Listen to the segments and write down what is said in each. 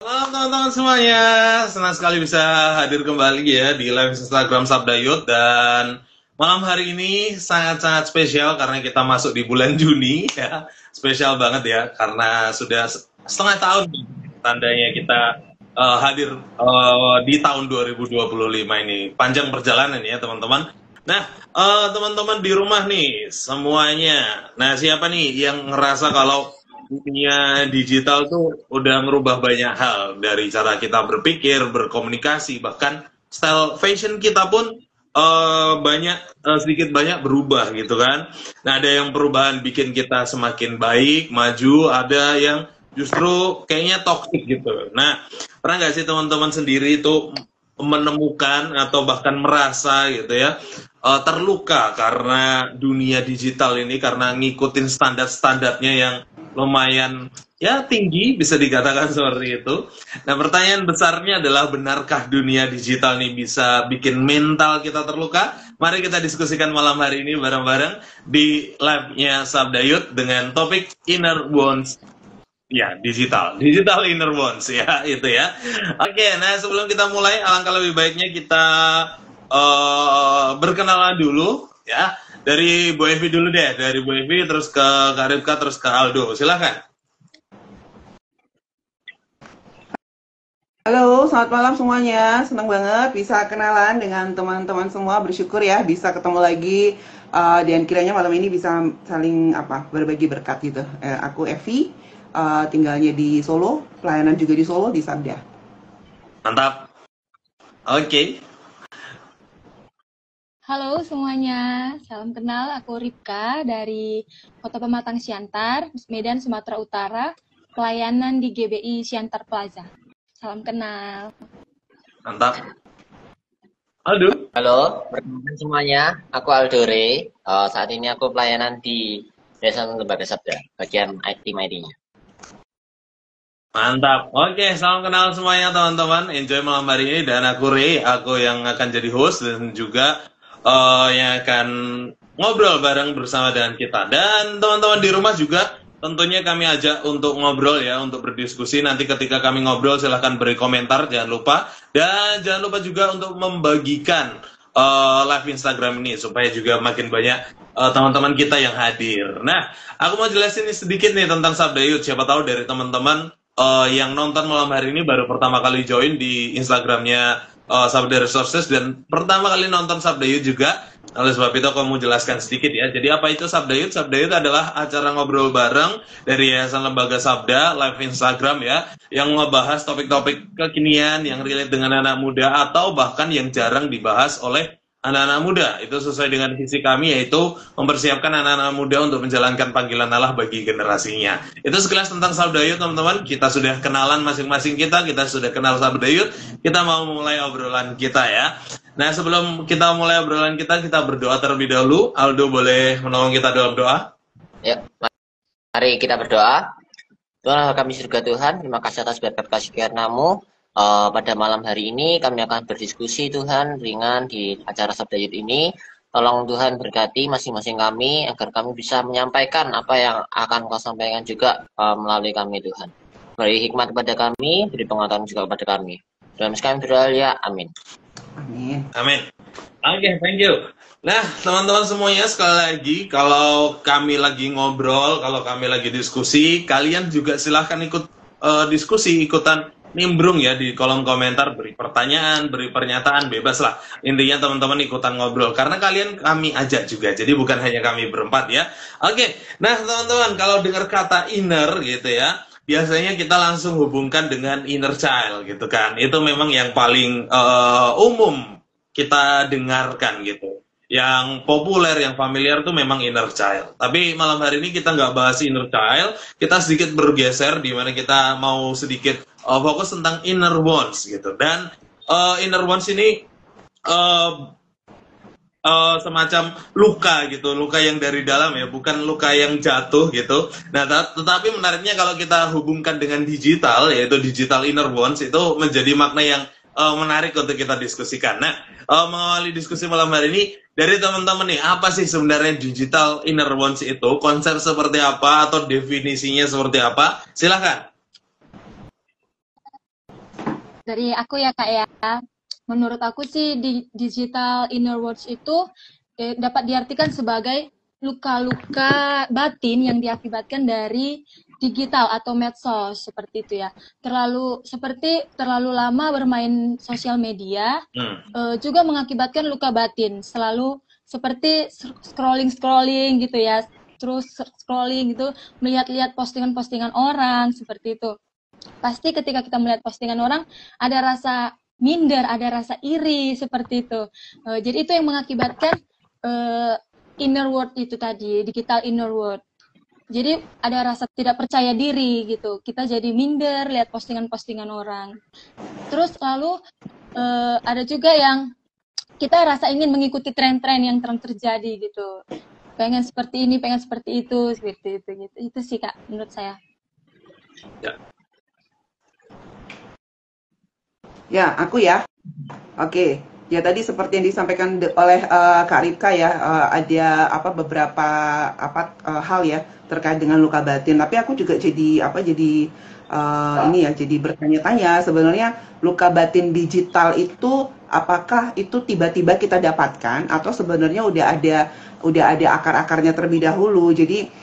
Halo teman-teman semuanya, senang sekali bisa hadir kembali ya di live Instagram Sabda Youth. Dan malam hari ini sangat-sangat spesial karena kita masuk di bulan Juni ya. Spesial banget ya karena sudah setengah tahun tandanya kita hadir di tahun 2025 ini. Panjang perjalanan ya teman-teman. Nah, teman-teman di rumah nih semuanya. Nah, siapa nih yang ngerasa kalau dunia digital tuh udah ngerubah banyak hal dari cara kita berpikir, berkomunikasi, bahkan style fashion kita pun sedikit banyak berubah gitu kan. Nah, ada yang perubahan bikin kita semakin baik, maju, ada yang justru kayaknya toxic gitu. Nah, pernah nggak sih teman-teman sendiri itu menemukan atau bahkan merasa gitu ya terluka karena dunia digital ini, karena ngikutin standar-standarnya yang lumayan ya tinggi, bisa dikatakan seperti itu. Nah, pertanyaan besarnya adalah benarkah dunia digital ini bisa bikin mental kita terluka? Mari kita diskusikan malam hari ini bareng-bareng di live-nya Sabda Youth dengan topik Inner Wounds. Ya, digital inner wounds ya, itu ya. Oke, nah sebelum kita mulai, alangkah lebih baiknya kita berkenalan dulu ya. Dari Bu Evi dulu deh, dari Bu Evi terus ke Kak Ripka terus ke Aldo. Silakan. Halo, selamat malam semuanya. Senang banget bisa kenalan dengan teman-teman semua. Bersyukur ya bisa ketemu lagi dan kiranya malam ini bisa saling berbagi berkat gitu. Aku Evi, tinggalnya di Solo, pelayanan juga di Solo di Sabda. Mantap. Oke. Halo semuanya, salam kenal. Aku Ripka dari Kota Pematang Siantar, Medan, Sumatera Utara, pelayanan di GBI Siantar Plaza. Salam kenal. Mantap. Aldo. Halo, perkenalkan semuanya. Aku Aldo Re. Saat ini aku pelayanan di Desa Lembaga Sabda, bagian IT-nya. Mantap. Oke, salam kenal semuanya teman-teman. Enjoy malam hari ini, dan aku Ray, aku yang akan jadi host dan juga yang akan ngobrol bareng bersama dengan kita. Dan teman-teman di rumah juga tentunya kami ajak untuk ngobrol ya, untuk berdiskusi. Nanti ketika kami ngobrol silahkan beri komentar, jangan lupa. Dan jangan lupa juga untuk membagikan live Instagram ini supaya juga makin banyak teman-teman kita yang hadir. Nah, aku mau jelasin sedikit nih tentang Sabda Youth. Siapa tahu dari teman-teman yang nonton malam hari ini baru pertama kali join di Instagramnya Sabda Resources dan pertama kali nonton Sabda Youth juga. Oleh sebab itu aku mau jelaskan sedikit ya. Jadi apa itu Sabda Youth? Sabda Youth adalah acara ngobrol bareng dari Yayasan Lembaga Sabda live Instagram ya, yang ngebahas topik-topik kekinian yang relate dengan anak muda atau bahkan yang jarang dibahas oleh anak-anak muda. Itu sesuai dengan visi kami, yaitu mempersiapkan anak-anak muda untuk menjalankan panggilan Allah bagi generasinya. Itu sekilas tentang Sabda Youth teman-teman. Kita sudah kenalan masing-masing kita sudah kenal Sabda Youth. Kita mau mulai obrolan kita ya. Nah, sebelum kita mulai obrolan kita berdoa terlebih dahulu. Aldo boleh menolong kita dalam doa? Ya, mari kita berdoa. Tuhan kami surga Tuhan, terima kasih atas berkat kasih karunia-Mu. Pada malam hari ini kami akan berdiskusi Tuhan ringan di acara Sabda Youth ini. Tolong Tuhan berkati masing-masing kami agar kami bisa menyampaikan apa yang akan Kau sampaikan juga melalui kami Tuhan. Beri hikmat kepada kami, beri pengetahuan juga kepada kami. Dalam kami berdoa ya, amin. Amin. Amin. Oke, thank you. Nah, teman-teman semuanya, sekali lagi, kalau kami lagi ngobrol, kalau kami lagi diskusi, kalian juga silahkan ikut diskusi, ikutan nimbrung ya di kolom komentar, beri pertanyaan, beri pernyataan, bebas lah. Intinya teman-teman ikutan ngobrol, karena kalian kami ajak juga, jadi bukan hanya kami berempat ya. Oke, nah teman-teman, kalau dengar kata inner gitu ya, biasanya kita langsung hubungkan dengan inner child gitu kan. Itu memang yang paling umum kita dengarkan gitu. Yang populer, yang familiar tuh memang inner child. Tapi malam hari ini kita nggak bahas inner child, kita sedikit bergeser di mana kita mau sedikit fokus tentang inner wounds gitu. Dan inner wounds ini semacam luka gitu, luka yang dari dalam ya, bukan luka yang jatuh gitu. Nah, tetapi menariknya kalau kita hubungkan dengan digital, yaitu digital inner wounds, itu menjadi makna yang menarik untuk kita diskusikan. Nah, mengawali diskusi malam hari ini, dari teman-teman nih, apa sih sebenarnya digital inner wounds itu? Konsep seperti apa atau definisinya seperti apa? Silahkan. Dari aku ya Kak ya, menurut aku sih di digital inner words itu dapat diartikan sebagai luka-luka batin yang diakibatkan dari digital atau medsos seperti itu ya. Terlalu lama bermain sosial media juga mengakibatkan luka batin. Selalu seperti scrolling gitu ya. Terus scrolling gitu, melihat-lihat postingan-postingan orang seperti itu. Pasti ketika kita melihat postingan orang ada rasa minder, ada rasa iri seperti itu. Jadi itu yang mengakibatkan inner world itu tadi, digital inner world. Jadi ada rasa tidak percaya diri gitu. Kita jadi minder lihat postingan-postingan orang. Terus lalu ada juga yang kita rasa ingin mengikuti tren-tren yang terjadi gitu. Pengen seperti ini, pengen seperti itu, seperti itu gitu. Itu sih Kak menurut saya. Ya. Ya, aku ya. Oke. Ya tadi seperti yang disampaikan oleh Kak Ripka ya, ada beberapa hal ya terkait dengan luka batin. Tapi aku juga jadi jadi bertanya-tanya sebenarnya luka batin digital itu apakah itu tiba-tiba kita dapatkan atau sebenarnya udah ada akar-akarnya terlebih dahulu. Jadi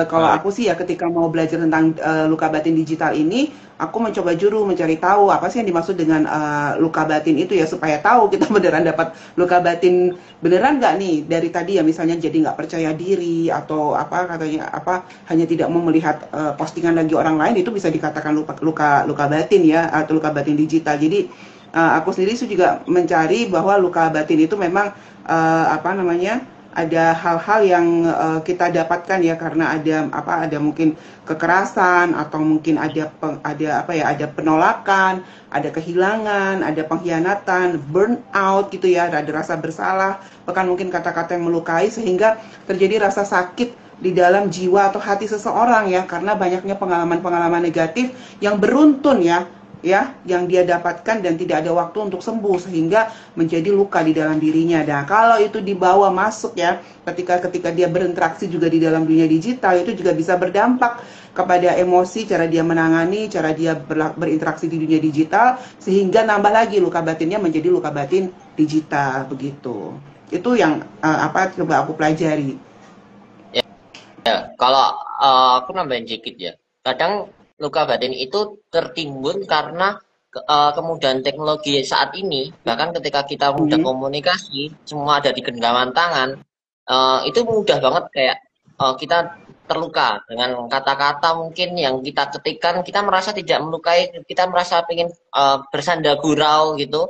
kalau aku sih ya ketika mau belajar tentang luka batin digital ini, aku mencoba mencari tahu apa sih yang dimaksud dengan luka batin itu ya, supaya tahu kita beneran dapat luka batin beneran nggak nih dari tadi ya, misalnya jadi nggak percaya diri atau hanya tidak mau melihat postingan lagi orang lain, itu bisa dikatakan luka batin ya, atau luka batin digital. Jadi aku sendiri juga mencari bahwa luka batin itu memang ada hal-hal yang kita dapatkan ya karena ada mungkin kekerasan atau mungkin ada penolakan, ada kehilangan, ada pengkhianatan, burnout gitu ya, ada rasa bersalah, bahkan mungkin kata-kata yang melukai sehingga terjadi rasa sakit di dalam jiwa atau hati seseorang ya, karena banyaknya pengalaman-pengalaman negatif yang beruntun ya yang dia dapatkan dan tidak ada waktu untuk sembuh sehingga menjadi luka di dalam dirinya. Nah, kalau itu dibawa masuk ya ketika dia berinteraksi juga di dalam dunia digital, itu juga bisa berdampak kepada emosi, cara dia menangani, cara dia berinteraksi di dunia digital, sehingga nambah lagi luka batinnya menjadi luka batin digital begitu. Itu yang coba aku pelajari. Ya, kalau aku nambahin sedikit ya. Kadang luka batin itu tertimbun karena kemudahan teknologi saat ini. Bahkan ketika kita mudah komunikasi, semua ada di genggaman tangan, itu mudah banget kayak kita terluka dengan kata-kata mungkin yang kita ketikkan, kita merasa tidak melukai, kita merasa ingin bersanda gurau gitu,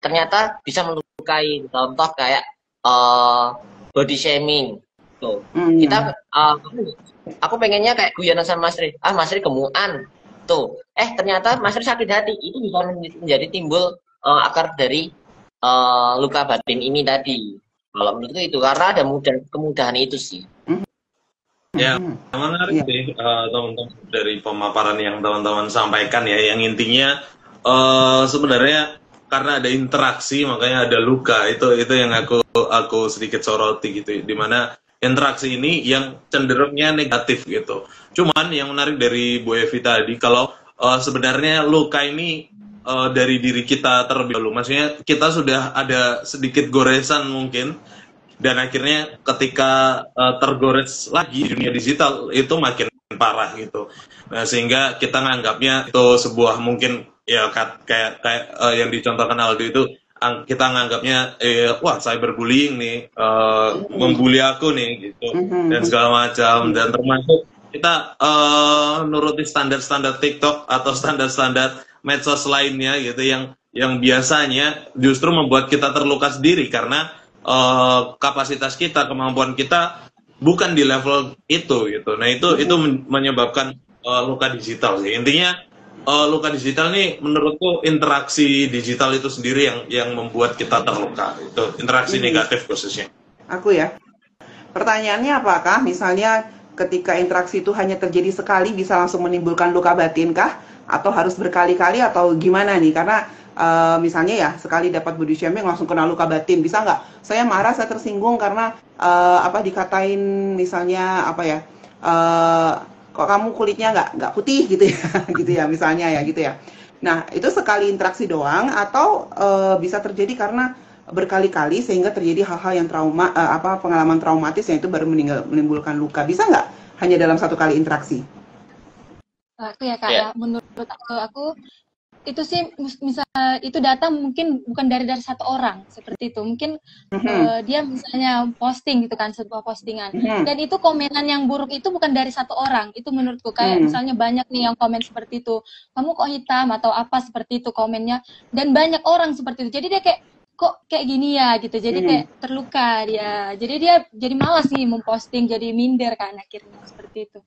ternyata bisa melukai. Contoh kayak body shaming tuh. Kita aku pengennya kayak guyonan sama Mas Ri. Mas Ri gemukan. Tuh. Ternyata Mas Ri sakit hati. Itu bisa menjadi timbul akar dari luka batin ini tadi. Kalau menurutku itu karena ada kemudahan itu sih. Ya, menarik sih teman-teman dari pemaparan yang teman-teman sampaikan ya. Yang intinya sebenarnya karena ada interaksi makanya ada luka. Itu yang aku sedikit soroti gitu. Dimana interaksi ini yang cenderungnya negatif gitu. Cuman yang menarik dari Bu Evi tadi, kalau sebenarnya luka ini dari diri kita terlebih dahulu. Maksudnya kita sudah ada sedikit goresan mungkin, dan akhirnya ketika tergores lagi di dunia digital itu makin parah gitu. Nah, sehingga kita nganggapnya itu sebuah mungkin ya kayak yang dicontohkan Aldo itu, kita nganggapnya wah cyberbullying nih, membuli aku nih gitu, dan segala macam, dan termasuk kita nuruti standar-standar TikTok atau standar-standar medsos lainnya gitu yang biasanya justru membuat kita terluka sendiri karena kapasitas kita, kemampuan kita bukan di level itu gitu. Nah itu menyebabkan luka digital sih. Intinya luka digital nih menurutku interaksi digital itu sendiri yang membuat kita terluka. Itu interaksi negatif khususnya. Aku ya. Pertanyaannya apakah misalnya ketika interaksi itu hanya terjadi sekali bisa langsung menimbulkan luka batin kah? Atau harus berkali-kali atau gimana nih? Karena misalnya ya sekali dapat body shaming langsung kena luka batin, bisa nggak? Saya marah, saya tersinggung karena dikatain misalnya kok kamu kulitnya nggak putih gitu ya, gitu ya misalnya ya gitu ya. Nah, itu sekali interaksi doang atau bisa terjadi karena berkali-kali sehingga terjadi hal-hal yang pengalaman traumatis yang itu baru menimbulkan luka. Bisa nggak hanya dalam satu kali interaksi? Aku ya Kak ya, menurut aku itu sih misal itu data mungkin bukan dari satu orang seperti itu, mungkin dia misalnya posting gitu kan, sebuah postingan dan itu komenan yang buruk itu bukan dari satu orang, itu menurutku kayak misalnya banyak nih yang komen seperti itu, kamu kok hitam atau apa seperti itu komennya, dan banyak orang seperti itu, jadi dia kayak kok kayak gini ya gitu, jadi kayak terluka dia, jadi dia jadi malas nih memposting, jadi minder kan akhirnya seperti itu.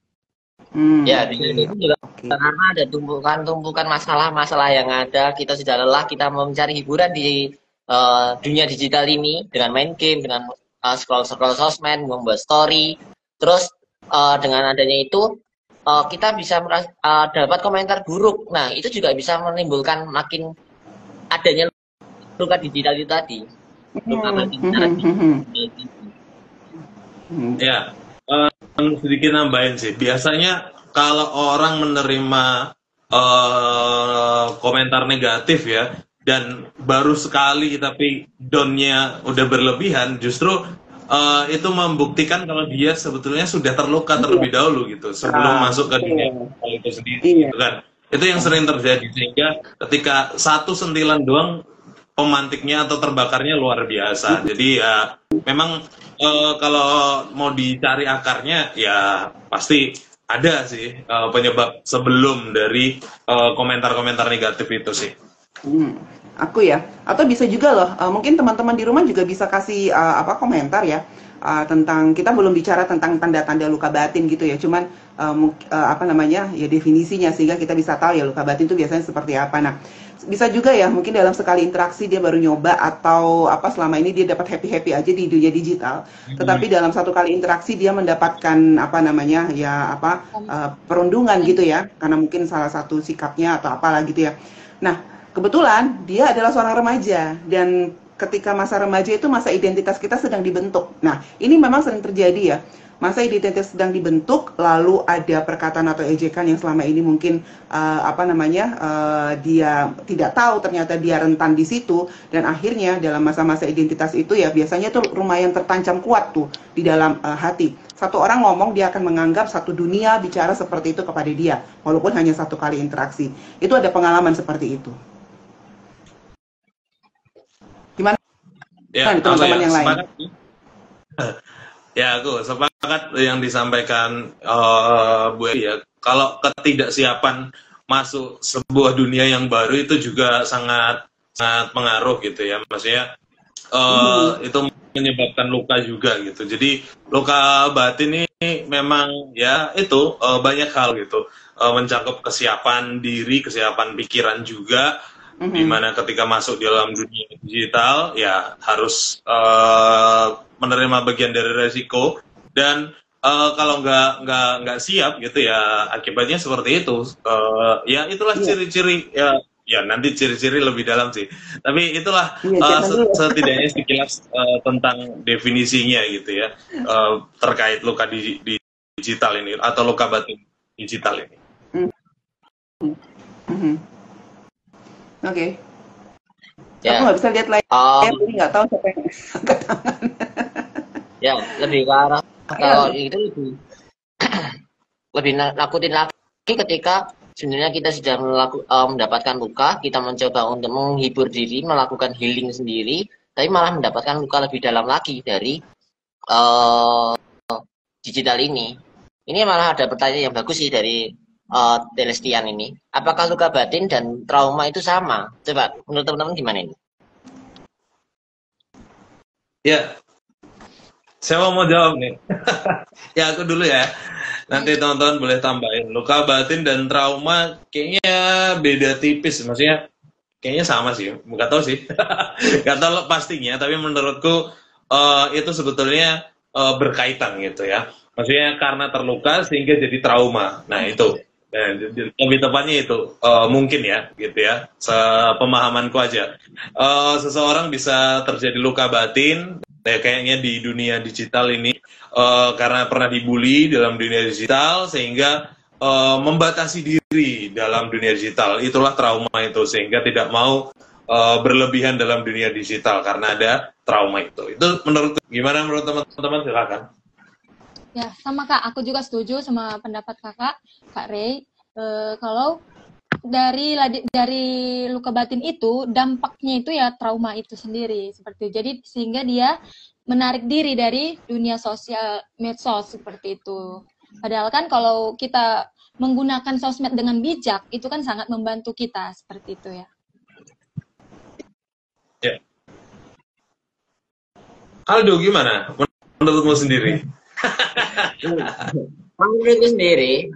Ya, itu juga karena ada tumpukan masalah-masalah yang ada. Kita sudah lelah, kita mau mencari hiburan di dunia digital ini dengan main game, dengan scroll sosmed, membuat story. Terus dengan adanya itu kita bisa dapat komentar buruk. Nah, itu juga bisa menimbulkan makin adanya luka digital itu tadi. Luka batin secara Ya. Sedikit nambahin sih, biasanya kalau orang menerima komentar negatif ya, dan baru sekali tapi down-nya udah berlebihan, justru itu membuktikan kalau dia sebetulnya sudah terluka terlebih dahulu gitu, sebelum masuk ke dunia itu sendiri gitu kan. Itu yang sering terjadi, sehingga ketika satu sentilan doang pemantiknya atau terbakarnya luar biasa. Jadi ya memang kalau mau dicari akarnya ya pasti ada sih penyebab sebelum dari komentar-komentar negatif itu sih. Aku ya, atau bisa juga loh, mungkin teman-teman di rumah juga bisa kasih komentar ya tentang, kita belum bicara tentang tanda-tanda luka batin gitu ya, cuman ya definisinya, sehingga kita bisa tahu ya luka batin itu biasanya seperti apa. Nah, bisa juga ya mungkin dalam sekali interaksi dia baru nyoba, atau selama ini dia dapat happy aja di dunia digital, tetapi dalam satu kali interaksi dia mendapatkan perundungan gitu ya, karena mungkin salah satu sikapnya atau apalah gitu ya. Nah, kebetulan dia adalah seorang remaja, dan ketika masa remaja itu masa identitas kita sedang dibentuk. Nah, ini memang sering terjadi ya. Masa identitas sedang dibentuk, lalu ada perkataan atau ejekan yang selama ini mungkin dia tidak tahu ternyata dia rentan di situ, dan akhirnya dalam masa-masa identitas itu ya biasanya tuh lumayan tertancap kuat tuh di dalam hati. Satu orang ngomong, dia akan menganggap satu dunia bicara seperti itu kepada dia, walaupun hanya satu kali interaksi. Itu ada pengalaman seperti itu. Gimana? Ya, teman-teman yang lain? Ya, aku sepakat yang disampaikan Bu Eri ya. Kalau ketidaksiapan masuk sebuah dunia yang baru itu juga sangat pengaruh gitu ya. Maksudnya itu menyebabkan luka juga gitu. Jadi luka batin ini memang ya itu banyak hal gitu. Mencakup kesiapan diri, kesiapan pikiran juga. Dimana ketika masuk di dalam dunia digital ya harus menerima bagian dari resiko, dan kalau nggak siap gitu ya akibatnya seperti itu. Ya itulah ciri-ciri ya nanti ciri-ciri lebih dalam sih, tapi itulah setidaknya sekilas tentang definisinya gitu ya, terkait luka di digital ini atau luka batin digital ini. Oke. Ya. Aku nggak bisa lihat layar, jadi nggak tahu siapa yang angkat tangan. Ya, lebih ke arah kalau itu lebih nakutin lagi ketika sebenarnya kita sudah mendapatkan luka, kita mencoba untuk menghibur diri, melakukan healing sendiri, tapi malah mendapatkan luka lebih dalam lagi dari digital ini. Ini malah ada pertanyaan yang bagus sih dari Telestian ini. Apakah luka batin dan trauma itu sama? Coba menurut teman-teman gimana ini? Ya, siapa mau jawab nih? Ya aku dulu ya. Nanti teman-teman boleh tambahin. Luka batin dan trauma kayaknya beda tipis. Maksudnya kayaknya sama sih. Nggak tahu sih. Nggak tahu pastinya. Tapi menurutku itu sebetulnya berkaitan gitu ya. Maksudnya karena terluka sehingga jadi trauma. Nah itu. Lebih tepatnya itu mungkin ya gitu ya, sepemahamanku aja. Seseorang bisa terjadi luka batin kayaknya di dunia digital ini karena pernah dibully dalam dunia digital, sehingga membatasi diri dalam dunia digital. Itulah trauma itu, sehingga tidak mau berlebihan dalam dunia digital karena ada trauma itu. Itu gimana menurut teman-teman? Silakan. Ya, sama Kak, aku juga setuju sama pendapat Kak Ray. Kalau dari luka batin itu, dampaknya itu ya trauma itu sendiri seperti itu. Jadi sehingga dia menarik diri dari dunia sosial medsos seperti itu. Padahal kan kalau kita menggunakan sosmed dengan bijak, itu kan sangat membantu kita seperti itu ya. Ya. Aldo, gimana menurutmu sendiri? Menurutku sendiri,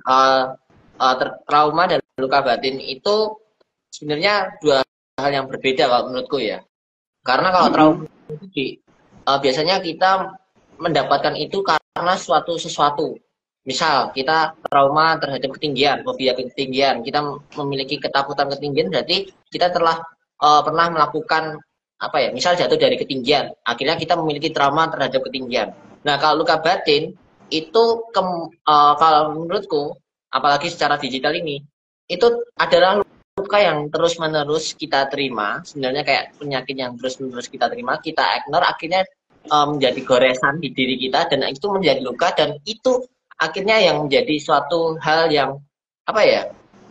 trauma dan luka batin itu sebenarnya dua hal yang berbeda kalau menurutku ya. Karena kalau trauma itu biasanya kita mendapatkan itu karena sesuatu. Misal kita trauma terhadap ketinggian, fobia ketinggian, kita memiliki ketakutan ketinggian, berarti kita telah pernah melakukan apa ya? Misal jatuh dari ketinggian, akhirnya kita memiliki trauma terhadap ketinggian. Nah, kalau luka batin itu kalau menurutku, apalagi secara digital ini, itu adalah luka yang terus-menerus kita terima, sebenarnya kayak penyakit yang terus-menerus kita terima, kita ignore, akhirnya menjadi goresan di diri kita, dan itu menjadi luka, dan itu akhirnya yang menjadi suatu hal yang apa ya,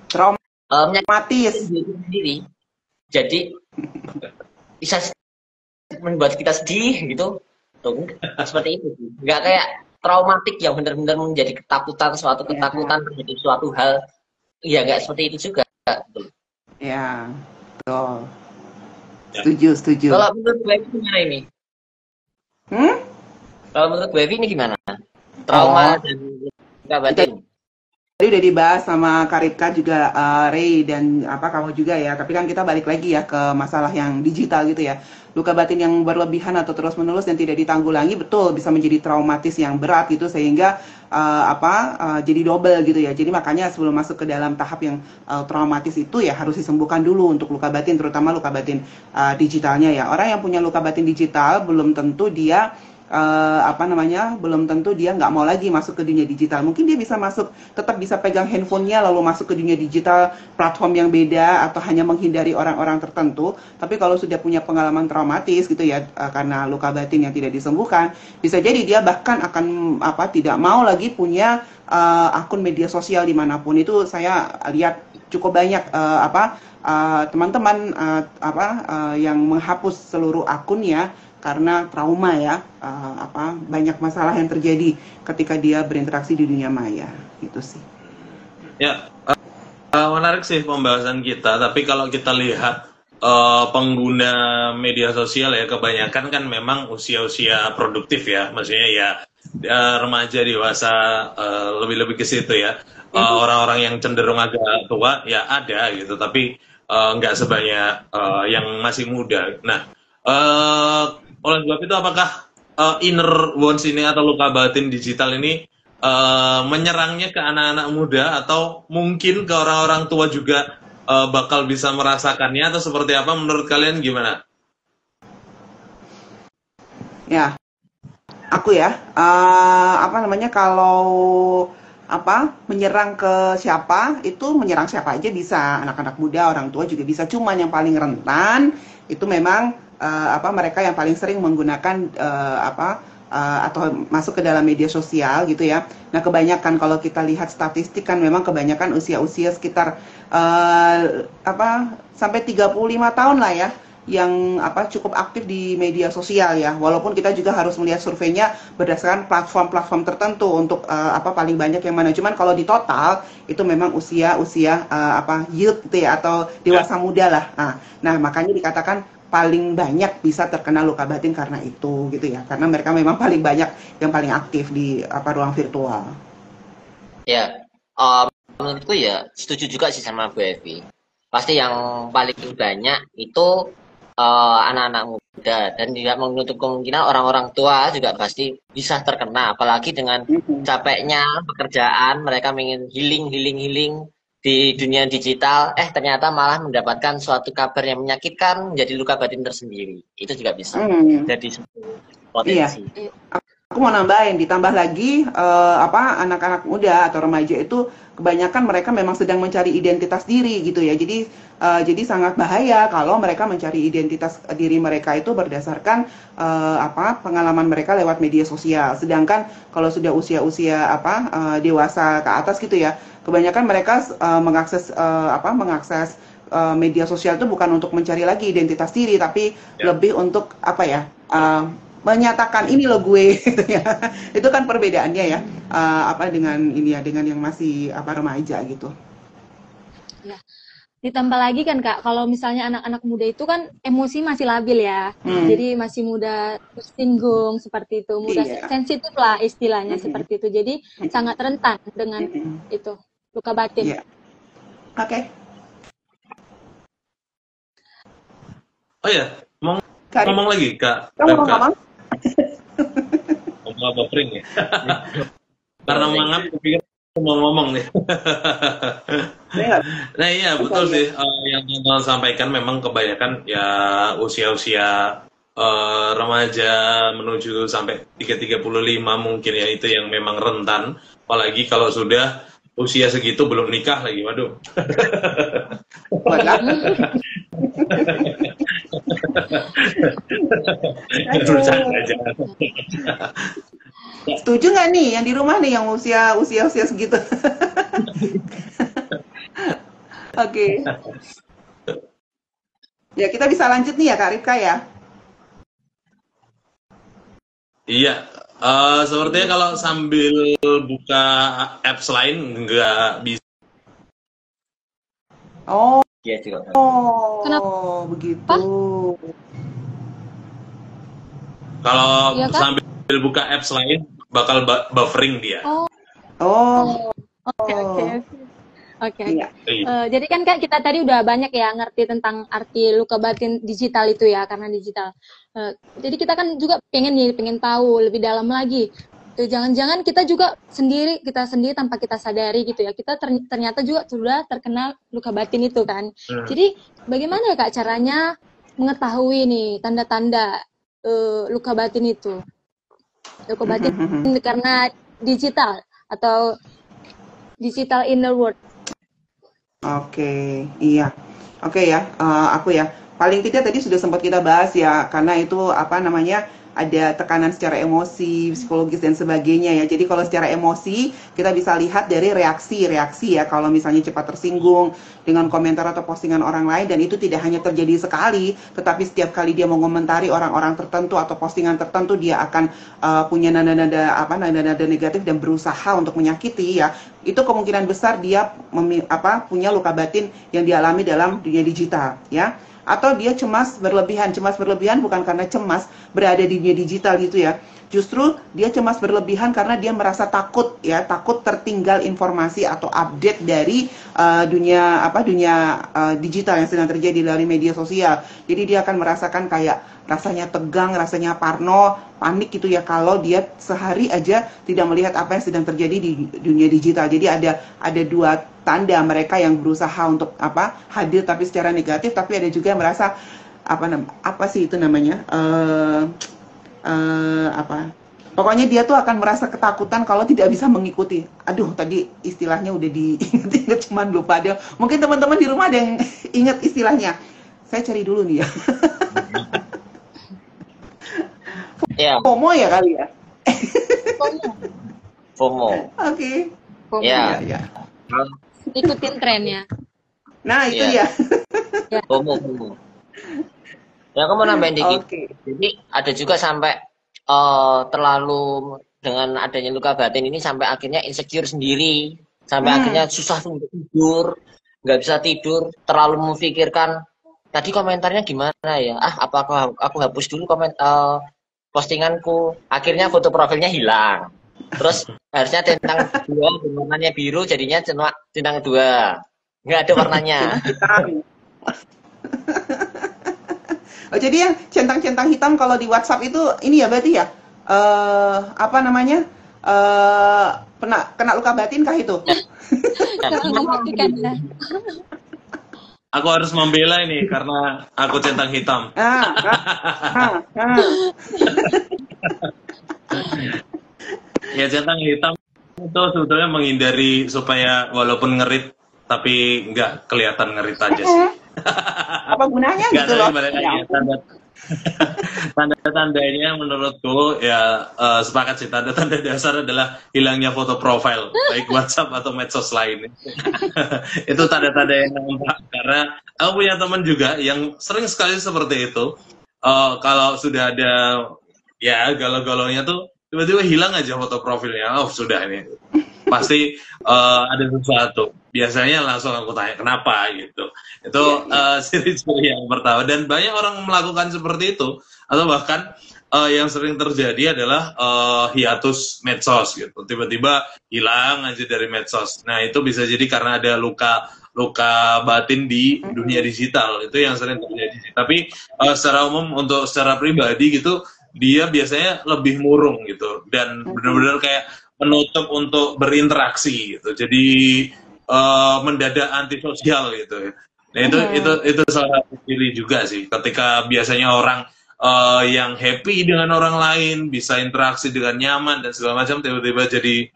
traumatis sendiri, jadi bisa membuat kita sedih gitu. Seperti itu, nggak kayak traumatik yang benar-benar menjadi ketakutan, suatu ketakutan terhadap suatu hal, ya nggak seperti itu juga. Ya, betul. Setuju. Kalau menurut Baby gimana ini? Kalau menurut Baby ini gimana? Trauma dan luka batin. Tadi udah dibahas sama Karika juga, Ray dan kamu juga ya. Tapi kan kita balik lagi ya ke masalah yang digital gitu ya. Luka batin yang berlebihan atau terus-menerus dan tidak ditanggulangi, betul bisa menjadi traumatis yang berat gitu, sehingga jadi double gitu ya. Jadi makanya sebelum masuk ke dalam tahap yang traumatis itu ya harus disembuhkan dulu untuk luka batin, terutama luka batin digitalnya ya. Orang yang punya luka batin digital belum tentu dia belum tentu dia nggak mau lagi masuk ke dunia digital. Mungkin dia bisa masuk, tetap bisa pegang handphonenya lalu masuk ke dunia digital, platform yang beda, atau hanya menghindari orang-orang tertentu. Tapi kalau sudah punya pengalaman traumatis gitu ya, karena luka batin yang tidak disembuhkan, bisa jadi dia bahkan akan tidak mau lagi punya akun media sosial dimanapun. Itu saya lihat cukup banyak teman-teman yang menghapus seluruh akunnya karena trauma ya, banyak masalah yang terjadi ketika dia berinteraksi di dunia maya, gitu sih. Ya, menarik sih pembahasan kita. Tapi kalau kita lihat pengguna media sosial ya, kebanyakan kan memang usia-usia produktif ya, maksudnya ya remaja dewasa, lebih ke situ ya. Orang-orang yang cenderung agak tua ya ada gitu, tapi nggak sebanyak yang masih muda. Nah, oleh sebab itu apakah inner wounds ini atau luka batin digital ini menyerangnya ke anak-anak muda, atau mungkin ke orang-orang tua juga bakal bisa merasakannya, atau seperti apa menurut kalian? Gimana? Ya, aku ya, kalau menyerang ke siapa, itu menyerang siapa aja bisa, anak-anak muda, orang tua juga bisa. Cuman yang paling rentan itu memang mereka yang paling sering menggunakan atau masuk ke dalam media sosial gitu ya. Nah, kebanyakan kalau kita lihat statistik kan memang kebanyakan usia-usia sekitar sampai 35 tahun lah ya, yang cukup aktif di media sosial ya. Walaupun kita juga harus melihat surveinya berdasarkan platform-platform tertentu untuk paling banyak yang mana. Cuman kalau di total itu memang usia youth gitu ya, atau dewasa muda lah. Nah, makanya dikatakan paling banyak bisa terkena luka batin karena itu gitu ya. Karena mereka memang paling banyak yang paling aktif di ruang virtual. Ya, menurutku ya setuju juga sih sama Bu Evi. Pasti yang paling banyak itu anak-anak muda, dan tidak menutup kemungkinan orang-orang tua juga pasti bisa terkena, apalagi dengan capeknya pekerjaan, mereka ingin healing di dunia digital, ternyata malah mendapatkan suatu kabar yang menyakitkan, menjadi luka batin tersendiri. Itu juga bisa jadi potensi. Iya. aku mau nambahin, ditambah lagi anak-anak muda atau remaja itu kebanyakan mereka memang sedang mencari identitas diri gitu ya. Jadi sangat bahaya kalau mereka mencari identitas diri mereka itu berdasarkan pengalaman mereka lewat media sosial. Sedangkan kalau sudah usia-usia dewasa ke atas gitu ya, kebanyakan mereka mengakses media sosial itu bukan untuk mencari lagi identitas diri, tapi lebih untuk menyatakan ini loh gue gitu ya. Itu kan perbedaannya ya dengan yang masih remaja gitu. Ya. Ditambah lagi kan Kak, kalau misalnya anak-anak muda itu kan emosi masih labil ya. Jadi masih mudah tersinggung seperti itu, mudah sensitif lah istilahnya seperti itu. Jadi sangat rentan dengan itu luka batin. Iya. Oke. Oh ya, ngomong lagi Kak. Kamu ngomong? Ngomong apa pring ya? Karena mangap, kupikir mau ngomong nih. Nah iya betul sih, yang teman-teman sampaikan memang kebanyakan ya usia-usia remaja menuju sampai 35 mungkin ya, itu yang memang rentan. Apalagi kalau sudah usia segitu belum nikah lagi, waduh. Setuju nggak nih yang di rumah nih yang usia segitu? Oke. Ya kita bisa lanjut nih ya Kak Rifka ya. Iya, sepertinya kalau sambil buka apps lain nggak bisa. Oh. Iya juga. Oh, begitu. Kalau sambil buka apps lain bakal buffering dia. Oke. Jadi kan Kak kita tadi udah banyak ya ngerti tentang arti luka batin digital itu ya, karena digital. Jadi kita kan juga pengen tahu lebih dalam lagi. Jangan-jangan kita sendiri tanpa kita sadari gitu ya, kita ternyata juga sudah terkena luka batin itu kan. Jadi bagaimana ya Kak caranya mengetahui nih tanda-tanda luka batin itu? Luka batin karena digital atau digital inner world. Oke, iya. Oke ya, aku ya. Paling tidak tadi sudah sempat kita bahas ya, karena itu ada tekanan secara emosi, psikologis dan sebagainya ya. Jadi kalau secara emosi kita bisa lihat dari reaksi ya. Kalau misalnya cepat tersinggung dengan komentar atau postingan orang lain, dan itu tidak hanya terjadi sekali, tetapi setiap kali dia mengomentari orang-orang tertentu atau postingan tertentu, dia akan punya nada-nada negatif dan berusaha untuk menyakiti ya. Itu kemungkinan besar dia punya luka batin yang dialami dalam dunia digital ya. Atau dia cemas berlebihan bukan karena cemas berada di dunia digital gitu ya. Justru dia cemas berlebihan karena dia merasa takut tertinggal informasi atau update dari dunia digital yang sedang terjadi dari media sosial. Jadi dia akan merasakan kayak rasanya tegang, rasanya parno, panik gitu ya kalau dia sehari aja tidak melihat apa yang sedang terjadi di dunia digital. Jadi ada dua tanda mereka yang berusaha untuk hadir tapi secara negatif, tapi ada juga yang merasa pokoknya dia tuh akan merasa ketakutan kalau tidak bisa mengikuti. Aduh, tadi istilahnya udah diingat cuman lupa dia. Mungkin teman-teman di rumah ada yang ingat istilahnya. Saya cari dulu nih ya. FOMO ya kali ya. FOMO. Oke. FOMO ya. Ikutin trennya. Nah, itu ya. FOMO. Ya, aku mau nambahin dikit. Jadi ada juga sampai terlalu dengan adanya luka batin ini sampai akhirnya insecure sendiri, sampai akhirnya susah untuk tidur, nggak bisa tidur, terlalu memikirkan tadi komentarnya gimana ya, apa aku hapus dulu postinganku, akhirnya foto profilnya hilang, terus harusnya centang dua warnanya biru jadinya centang dua, nggak ada warnanya. Oh, jadi yang centang-centang hitam kalau di WhatsApp itu ini ya berarti ya kena luka batin kah itu? Aku harus membela ini karena aku centang hitam. Ya centang hitam itu sebetulnya menghindari supaya walaupun ngerit tapi nggak kelihatan ngerit aja sih. Apa gunanya Nggak, gitu tapi loh? balik Ya lagi ya, ampun. tanda-tandanya menurutku ya sepakat sih, tanda-tanda dasar adalah hilangnya foto profil baik WhatsApp atau medsos lain. Itu tanda-tanda yang nampak, karena aku punya teman juga yang sering sekali seperti itu. Kalau sudah ada ya galau-galaunya tuh tiba-tiba hilang aja foto profilnya. Oh sudah, ini pasti ada sesuatu. Biasanya langsung aku tanya kenapa gitu. Itu Iya. ciri-ciri yang pertama, dan banyak orang melakukan seperti itu, atau bahkan yang sering terjadi adalah hiatus medsos gitu. Tiba-tiba hilang aja dari medsos. Nah, itu bisa jadi karena ada luka batin di dunia digital. Itu yang sering terjadi. Tapi secara umum untuk secara pribadi gitu, dia biasanya lebih murung gitu, dan benar-benar kayak menutup untuk berinteraksi gitu. Jadi mendadak antisosial gitu. Nah, itu salah satu ciri juga sih, ketika biasanya orang yang happy dengan orang lain, bisa interaksi dengan nyaman dan segala macam, tiba-tiba jadi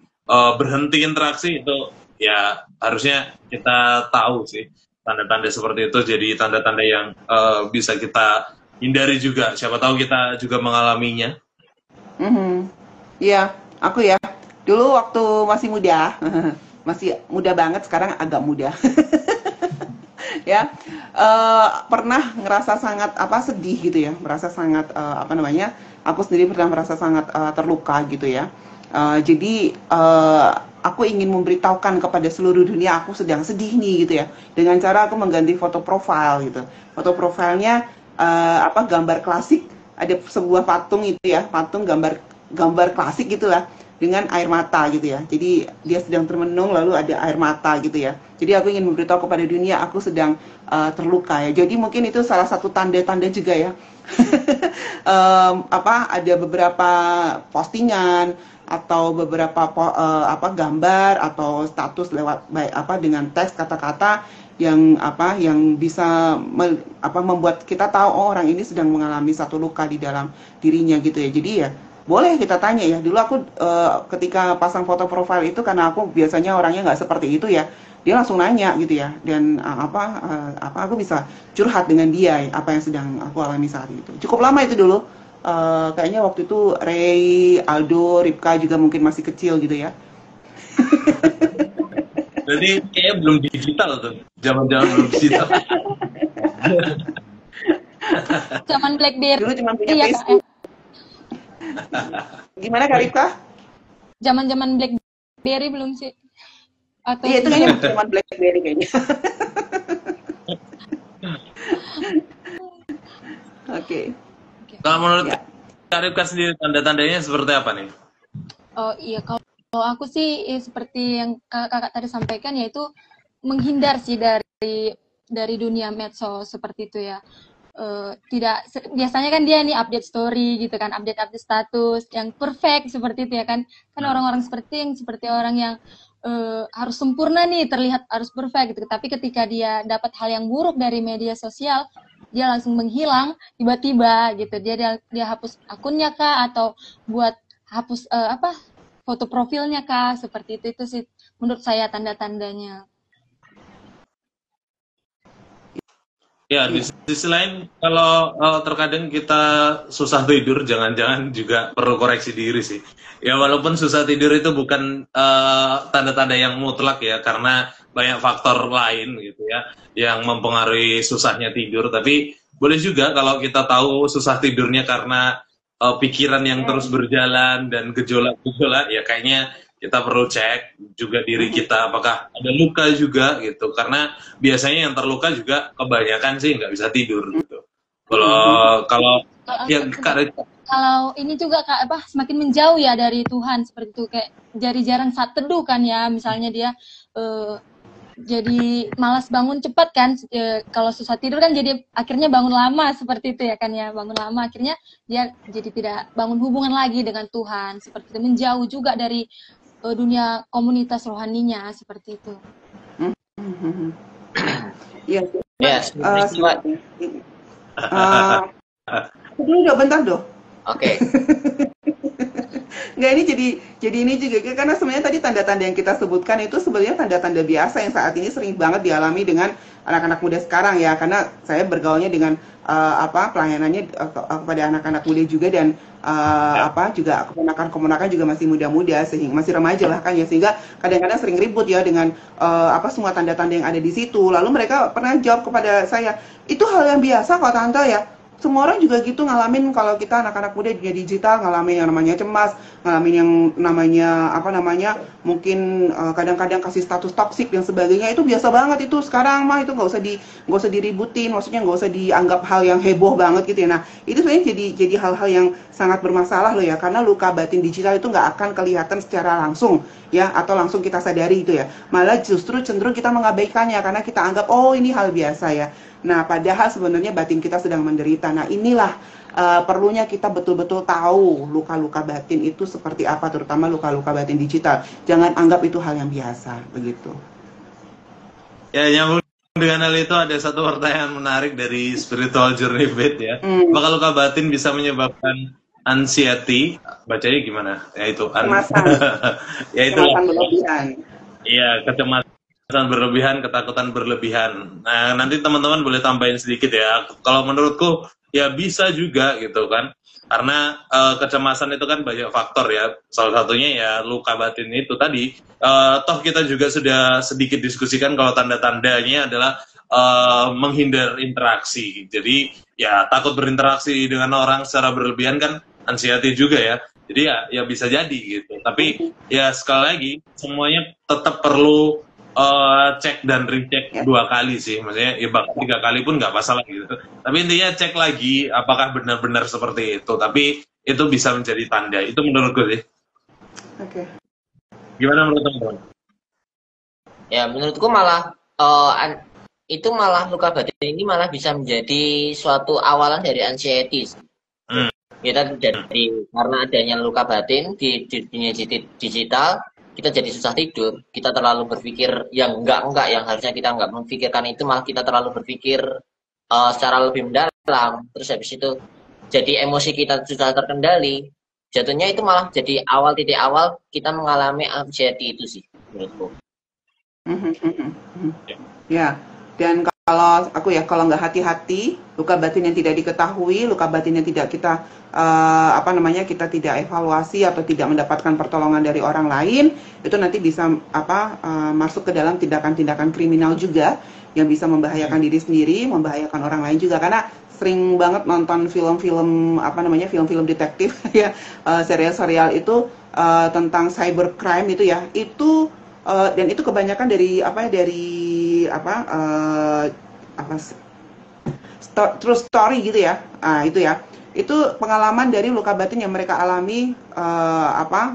berhenti interaksi. Itu ya harusnya kita tahu sih, tanda-tanda seperti itu jadi tanda-tanda yang bisa kita hindari juga. Siapa tahu kita juga mengalaminya. Iya, aku ya. Dulu waktu masih muda, masih muda banget, sekarang agak muda. Ya, pernah ngerasa sangat sedih gitu ya, merasa sangat aku sendiri pernah merasa sangat terluka gitu ya. Jadi aku ingin memberitahukan kepada seluruh dunia aku sedang sedih nih gitu ya, dengan cara aku mengganti foto profil gitu. Foto profilnya gambar klasik, ada sebuah patung itu ya, patung gambar klasik gitulah, dengan air mata gitu ya. Jadi dia sedang termenung lalu ada air mata gitu ya. Jadi aku ingin memberitahu kepada dunia aku sedang terluka ya. Jadi mungkin itu salah satu tanda-tanda juga ya. Ada beberapa postingan atau beberapa gambar atau status lewat dengan teks kata-kata yang bisa membuat kita tahu, oh, orang ini sedang mengalami satu luka di dalam dirinya gitu ya. Jadi ya boleh kita tanya ya. Dulu aku ketika pasang foto profil itu, karena aku biasanya orangnya nggak seperti itu ya, dia langsung nanya gitu ya, dan aku bisa curhat dengan dia apa yang sedang aku alami saat itu. Cukup lama itu dulu. Kayaknya waktu itu Ray, Aldo, Ripka juga mungkin masih kecil gitu ya. Jadi kayaknya belum digital tuh, zaman-zaman belum digital. Zaman BlackBerry. Dulu cuma punya Iya, Facebook. Gimana Kak Ripka? Zaman-zaman BlackBerry belum sih? Atau Iya, itu kayaknya cuma BlackBerry kayaknya. Oke. Kalau menurut Ya. Kak Ripka sendiri, tanda-tandanya seperti apa nih? Oh iya, kalau aku sih seperti yang kakak tadi sampaikan, yaitu menghindar sih dari dunia medsos seperti itu ya. Biasanya kan dia nih update story gitu kan, update status yang perfect seperti itu ya kan. Kan orang-orang seperti orang yang harus sempurna nih, terlihat harus perfect gitu. Tapi ketika dia dapat hal yang buruk dari media sosial, dia langsung menghilang tiba-tiba gitu. Dia hapus akunnya kah, atau buat hapus foto profilnya kah, seperti itu sih menurut saya tanda-tandanya. Ya, di sisi lain, kalau terkadang kita susah tidur, jangan-jangan juga perlu koreksi diri sih. Ya, walaupun susah tidur itu bukan tanda-tanda yang mutlak ya, karena banyak faktor lain gitu ya, yang mempengaruhi susahnya tidur. Tapi boleh juga kalau kita tahu susah tidurnya karena pikiran yang terus berjalan dan gejolak-gejolak, ya kayaknya kita perlu cek juga diri kita, apakah ada luka juga gitu, karena biasanya yang terluka juga kebanyakan sih nggak bisa tidur gitu. Kalau ya kalau ini juga semakin menjauh ya dari Tuhan seperti itu, kayak jarang saat teduh kan ya, misalnya dia jadi malas bangun cepat kan, kalau susah tidur kan jadi akhirnya bangun lama seperti itu ya kan ya, bangun lama akhirnya dia jadi tidak bangun hubungan lagi dengan Tuhan, seperti itu, menjauh juga dari dunia komunitas rohaninya seperti itu. Iya. Yes. Dulu udah bentar doh. Oke. Nggak, ini jadi ini juga karena sebenarnya tadi tanda-tanda yang kita sebutkan itu sebenarnya tanda-tanda biasa yang saat ini sering banget dialami dengan anak-anak muda sekarang ya, karena saya bergaulnya dengan pelayanannya kepada anak-anak muda juga, dan juga keponakan-keponakan juga masih muda-muda, sehingga masih remaja bahkan ya, sehingga kadang-kadang sering ribut ya dengan semua tanda-tanda yang ada di situ. Lalu mereka pernah jawab kepada saya, itu hal yang biasa kok tante ya. Semua orang juga gitu ngalamin, kalau kita anak-anak muda dunia digital ngalamin yang namanya cemas, ngalamin yang namanya mungkin kadang-kadang kasih status toksik dan sebagainya, itu biasa banget itu sekarang mah, itu nggak usah diributin, maksudnya nggak usah dianggap hal yang heboh banget gitu ya. Nah itu sebenarnya jadi hal-hal yang sangat bermasalah loh ya, karena luka batin digital itu nggak akan kelihatan secara langsung ya, atau langsung kita sadari itu ya, malah justru cenderung kita mengabaikannya karena kita anggap oh ini hal biasa ya. Nah, padahal sebenarnya batin kita sedang menderita. Nah, inilah perlunya kita betul-betul tahu luka-luka batin itu seperti apa, terutama luka-luka batin digital. Jangan anggap itu hal yang biasa, begitu. Ya, nyambung dengan hal itu ada satu pertanyaan menarik dari Spiritual Journey Bed ya. Apakah luka batin bisa menyebabkan anxiety? Bacanya gimana? Ya itu. Kecemasan. Ya itu. Kecemasan berlebihan. Iya, kecemasan berlebihan, ketakutan berlebihan. Nah, nanti teman-teman boleh tambahin sedikit ya. Kalau menurutku ya bisa juga gitu kan. Karena kecemasan itu kan banyak faktor ya. Salah satunya ya luka batin itu tadi. Toh kita juga sudah sedikit diskusikan kalau tanda-tandanya adalah menghindar interaksi. Jadi ya takut berinteraksi dengan orang secara berlebihan kan anxiety juga ya. Jadi ya bisa jadi gitu. Tapi ya sekali lagi semuanya tetap perlu cek dan recheck 2 kali sih, maksudnya ya bahkan 3 kali pun nggak masalah gitu. Tapi intinya cek lagi apakah benar-benar seperti itu. Tapi itu bisa menjadi tanda. Itu menurutku sih. Oke. Gimana menurut teman-teman? Ya menurutku malah itu malah luka batin ini malah bisa menjadi suatu awalan dari anxiety. Kita jadi karena adanya luka batin di dunia digital, kita jadi susah tidur, kita terlalu berpikir yang enggak, yang harusnya kita enggak memikirkan itu, malah kita terlalu berpikir secara lebih mendalam, terus habis itu jadi emosi kita sudah terkendali, jatuhnya itu malah jadi titik awal kita mengalami anxiety itu sih, menurutku. Ya, dan kalau nggak hati-hati, luka batin yang tidak diketahui, luka batin yang tidak kita kita tidak evaluasi atau tidak mendapatkan pertolongan dari orang lain, itu nanti bisa masuk ke dalam tindakan-tindakan kriminal juga yang bisa membahayakan diri sendiri, membahayakan orang lain juga. Karena sering banget nonton film-film film-film detektif ya, serial-serial itu tentang cybercrime itu ya, itu dan itu kebanyakan true story gitu ya. Itu ya. Itu pengalaman dari luka batin yang mereka alami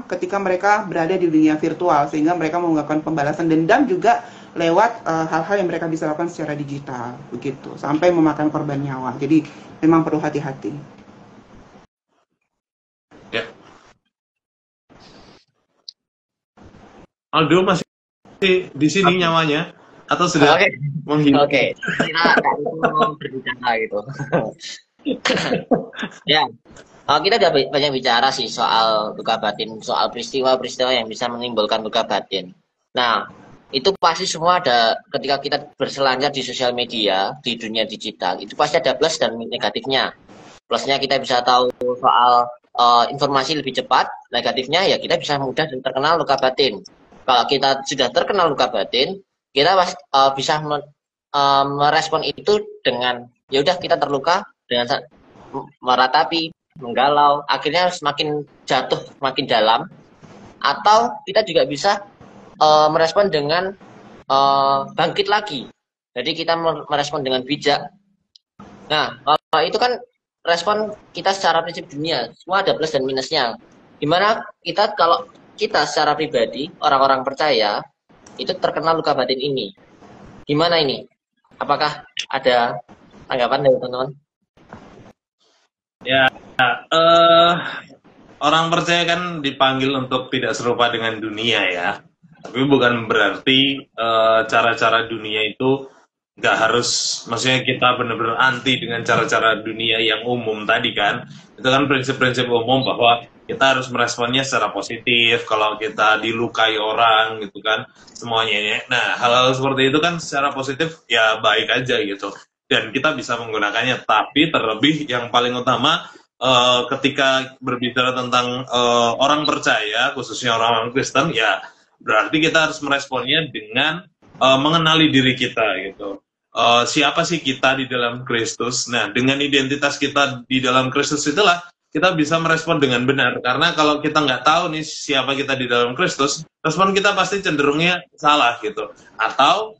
ketika mereka berada di dunia virtual, sehingga mereka melakukan pembalasan dendam juga lewat hal-hal yang mereka bisa lakukan secara digital begitu, sampai memakan korban nyawa. Jadi memang perlu hati-hati. Ya. Aldo masih di sini nyawanya atau sudah menghilang? Oke. Kira mau berbicara gitu. Ya, kita udah banyak bicara sih soal luka batin, soal peristiwa-peristiwa yang bisa menimbulkan luka batin. Nah, itu pasti semua ada ketika kita berselancar di sosial media, di dunia digital, itu pasti ada plus dan negatifnya. Plusnya kita bisa tahu soal informasi lebih cepat, negatifnya ya kita bisa mudah terkena luka batin. Kalau kita sudah terkena luka batin, kita bisa merespon itu dengan ya udah kita terluka, dengan meratapi, menggalau, akhirnya semakin jatuh, makin dalam. Atau kita juga bisa merespon dengan bangkit lagi. Jadi kita merespon dengan bijak. Nah, kalau itu kan respon kita secara prinsip dunia, semua ada plus dan minusnya. Gimana kalau kita secara pribadi, orang-orang percaya, itu terkena luka batin ini. Gimana ini? Apakah ada tanggapan dari teman-teman? Ya, orang percaya kan dipanggil untuk tidak serupa dengan dunia ya. Tapi bukan berarti cara-cara dunia itu nggak harus, maksudnya kita benar-benar anti dengan cara-cara dunia yang umum tadi kan. Itu kan prinsip-prinsip umum bahwa kita harus meresponnya secara positif. Kalau kita dilukai orang gitu kan, semuanya ya. Nah, hal-hal seperti itu kan secara positif ya baik aja gitu. Dan kita bisa menggunakannya. Tapi terlebih yang paling utama ketika berbicara tentang orang percaya, khususnya orang-orang Kristen, ya berarti kita harus meresponnya dengan mengenali diri kita gitu. Siapa sih kita di dalam Kristus? Nah, dengan identitas kita di dalam Kristus itulah kita bisa merespon dengan benar. Karena kalau kita nggak tahu nih siapa kita di dalam Kristus, respon kita pasti cenderungnya salah gitu. Atau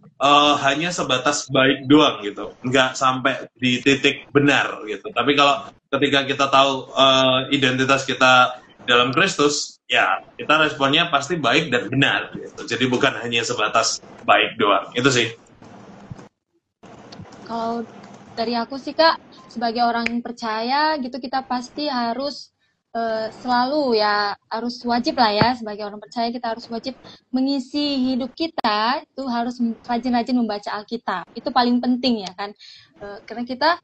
hanya sebatas baik doang gitu, nggak sampai di titik benar gitu. Tapi kalau ketika kita tahu identitas kita dalam Kristus, ya kita responnya pasti baik dan benar gitu. Jadi bukan hanya sebatas baik doang. Itu sih. Kalau dari aku sih Kak, sebagai orang percaya gitu kita pasti harus selalu ya, harus wajib lah ya, sebagai orang percaya kita harus wajib mengisi hidup kita itu harus rajin-rajin membaca Alkitab. Itu paling penting ya kan. Karena kita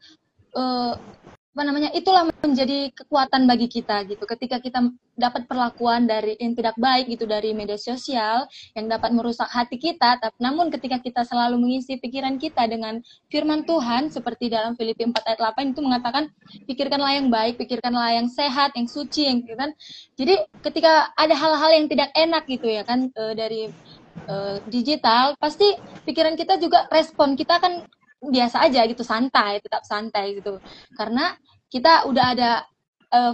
itulah menjadi kekuatan bagi kita gitu. Ketika kita dapat perlakuan dari yang tidak baik gitu dari media sosial yang dapat merusak hati kita, namun ketika kita selalu mengisi pikiran kita dengan firman Tuhan seperti dalam Filipi 4 ayat 8 itu mengatakan pikirkanlah yang baik, pikirkanlah yang sehat, yang suci, yang gitu kan. Jadi ketika ada hal-hal yang tidak enak gitu ya kan dari digital, pasti pikiran kita juga respon kita akan biasa aja gitu, santai, tetap santai gitu. Karena kita udah ada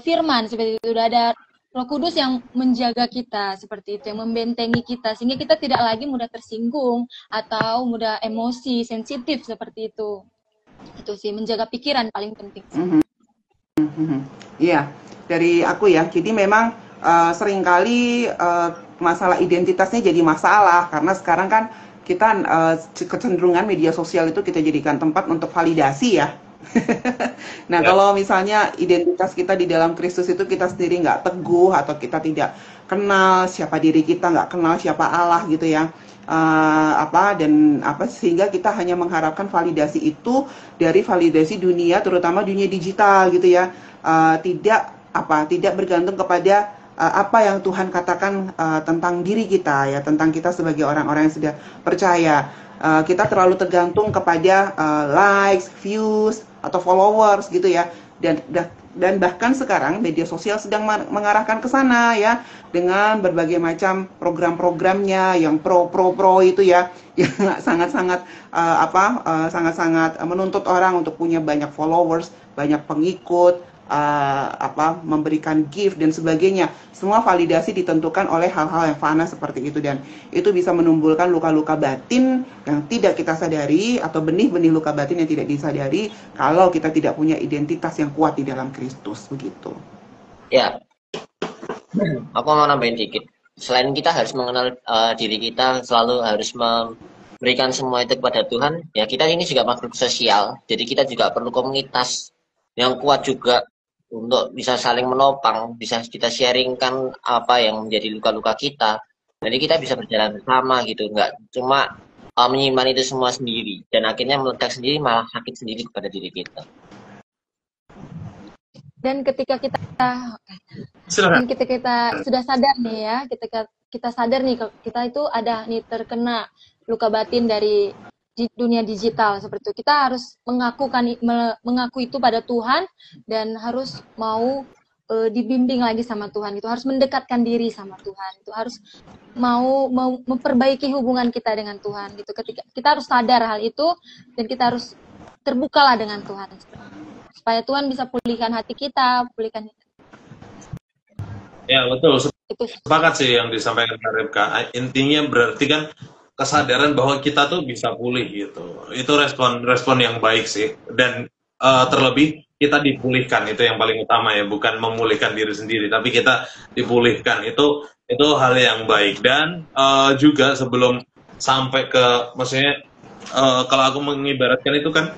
firman seperti itu, udah ada Roh Kudus yang menjaga kita seperti itu, yang membentengi kita sehingga kita tidak lagi mudah tersinggung atau mudah emosi, sensitif seperti itu. Itu sih menjaga pikiran paling penting. Iya, dari aku ya. Jadi memang seringkali masalah identitasnya jadi masalah karena sekarang kan kita kecenderungan media sosial itu kita jadikan tempat untuk validasi ya. Nah, kalau misalnya identitas kita di dalam Kristus itu kita sendiri nggak teguh atau kita tidak kenal siapa diri kita, nggak kenal siapa Allah gitu ya, sehingga kita hanya mengharapkan validasi itu dari validasi dunia, terutama dunia digital gitu ya, tidak bergantung kepada apa yang Tuhan katakan tentang diri kita ya, tentang kita sebagai orang-orang yang sudah percaya. Kita terlalu tergantung kepada likes, views, atau followers gitu ya, dan bahkan sekarang media sosial sedang mengarahkan ke sana ya, dengan berbagai macam program-programnya yang pro itu ya, yang sangat-sangat sangat-sangat menuntut orang untuk punya banyak followers, banyak pengikut, memberikan gift dan sebagainya. Semua validasi ditentukan oleh hal-hal yang fana seperti itu, dan itu bisa menimbulkan luka-luka batin yang tidak kita sadari, atau benih-benih luka batin yang tidak disadari kalau kita tidak punya identitas yang kuat di dalam Kristus begitu. Ya, aku mau nambahin dikit. Selain kita harus mengenal diri kita, selalu harus memberikan semua itu kepada Tuhan. Ya, kita ini juga makhluk sosial, jadi kita juga perlu komunitas yang kuat juga untuk bisa saling menopang, bisa kita sharingkan apa yang menjadi luka-luka kita. Jadi kita bisa berjalan bersama gitu, nggak cuma menyimpan itu semua sendiri dan akhirnya meledak sendiri, malah sakit sendiri kepada diri kita. Dan ketika kita sudah sadar nih ya, kita sadar nih kita itu ada nih terkena luka batin dari di dunia digital seperti itu, kita harus mengaku itu pada Tuhan dan harus mau dibimbing lagi sama Tuhan, itu harus mendekatkan diri sama Tuhan, itu harus mau memperbaiki hubungan kita dengan Tuhan gitu. Ketika kita harus sadar hal itu dan kita harus terbukalah dengan Tuhan supaya Tuhan bisa pulihkan hati kita, pulihkan. Ya betul, sepakat sih yang disampaikan Kak Ripka. Intinya berarti kan kesadaran bahwa kita tuh bisa pulih gitu. Itu respon yang baik sih. Dan terlebih kita dipulihkan, itu yang paling utama ya, bukan memulihkan diri sendiri, tapi kita dipulihkan. Itu hal yang baik. Dan juga sebelum sampai ke, maksudnya kalau aku mengibaratkan itu kan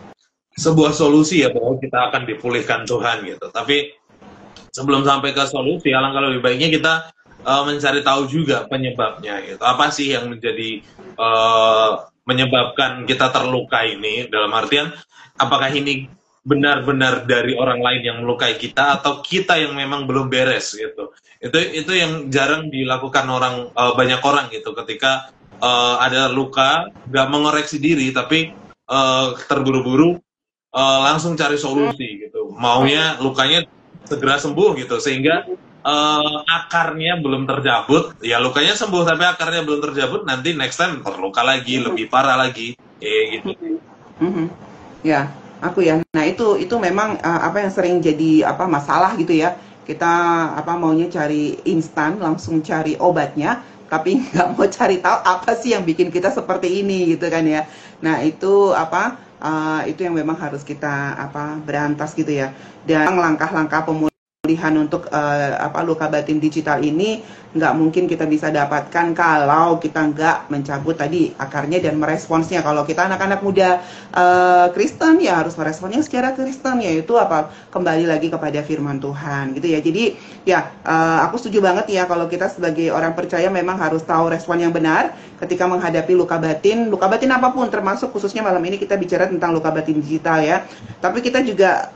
sebuah solusi ya, bahwa kita akan dipulihkan Tuhan gitu. Tapi sebelum sampai ke solusi, alangkah lebih baiknya kita mencari tahu juga penyebabnya gitu. Apa sih yang menjadi menyebabkan kita terluka ini, dalam artian apakah ini benar-benar dari orang lain yang melukai kita atau kita yang memang belum beres gitu. Itu yang jarang dilakukan banyak orang gitu ketika ada luka nggak mengoreksi diri tapi terburu-buru langsung cari solusi gitu. Maunya lukanya segera sembuh gitu sehingga akarnya belum terjabut, ya lukanya sembuh tapi akarnya belum terjabut, nanti next time terluka lagi, lebih parah lagi, gitu. Ya, aku ya. Nah itu memang apa yang sering jadi masalah gitu ya. Kita maunya cari instan, langsung cari obatnya, tapi nggak mau cari tahu apa sih yang bikin kita seperti ini gitu kan ya. Nah itu itu yang memang harus kita berantas gitu ya. Dan langkah-langkah pemulihan untuk luka batin digital ini nggak mungkin kita bisa dapatkan kalau kita nggak mencabut tadi akarnya dan meresponsnya. Kalau kita anak-anak muda Kristen ya harus meresponnya secara Kristen, yaitu kembali lagi kepada firman Tuhan gitu ya. Jadi ya aku setuju banget ya kalau kita sebagai orang percaya memang harus tahu respon yang benar ketika menghadapi luka batin apapun, termasuk khususnya malam ini kita bicara tentang luka batin digital ya. Tapi kita juga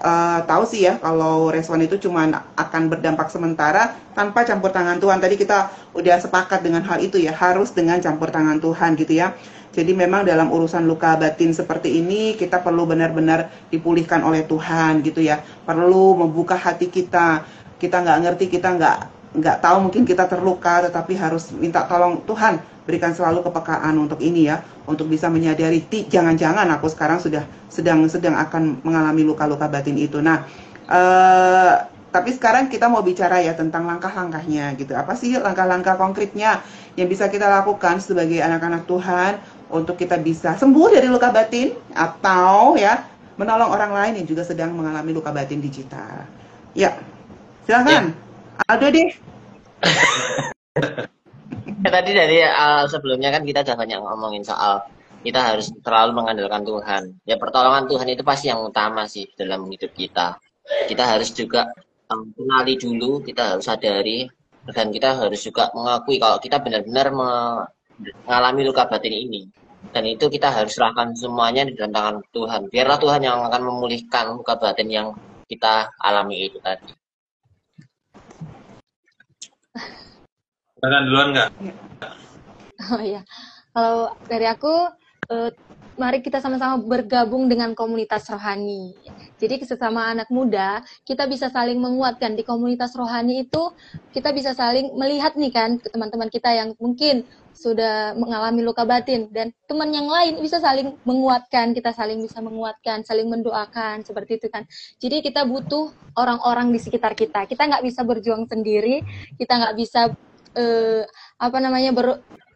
tahu sih ya kalau respon itu cuma akan berdampak sementara tanpa campur tangan Tuhan. Tadi kita udah sepakat dengan hal itu ya, harus dengan campur tangan Tuhan gitu ya. Jadi memang dalam urusan luka batin seperti ini kita perlu benar-benar dipulihkan oleh Tuhan gitu ya. Perlu membuka hati kita. Kita nggak ngerti, kita nggak tahu, mungkin kita terluka, tetapi harus minta tolong Tuhan, berikan selalu kepekaan untuk ini ya, untuk bisa menyadari jangan-jangan aku sekarang sedang akan mengalami luka-luka batin itu. Nah, tapi sekarang kita mau bicara ya tentang langkah-langkahnya gitu. Apa sih langkah-langkah konkretnya yang bisa kita lakukan sebagai anak-anak Tuhan untuk kita bisa sembuh dari luka batin atau ya menolong orang lain yang juga sedang mengalami luka batin digital. Ya, silakan. Aldo deh. Tadi dari sebelumnya kan kita udah banyak ngomongin soal kita harus terlalu mengandalkan Tuhan. Ya pertolongan Tuhan itu pasti yang utama sih dalam hidup kita. Kita harus juga kenali dulu, kita harus sadari, dan kita harus juga mengakui kalau kita benar-benar mengalami luka batin ini. Dan itu kita harus serahkan semuanya di dalam tangan Tuhan. Biarlah Tuhan yang akan memulihkan luka batin yang kita alami itu tadi. Silakan duluan nggak? Oh iya, kalau dari aku, mari kita sama-sama bergabung dengan komunitas rohani. Jadi sesama anak muda, kita bisa saling menguatkan. Di komunitas rohani itu, kita bisa saling melihat nih kan, teman-teman kita yang mungkin sudah mengalami luka batin. Dan teman yang lain bisa saling menguatkan, kita saling bisa menguatkan, saling mendoakan, seperti itu kan. Jadi kita butuh orang-orang di sekitar kita. Kita nggak bisa berjuang sendiri, kita nggak bisa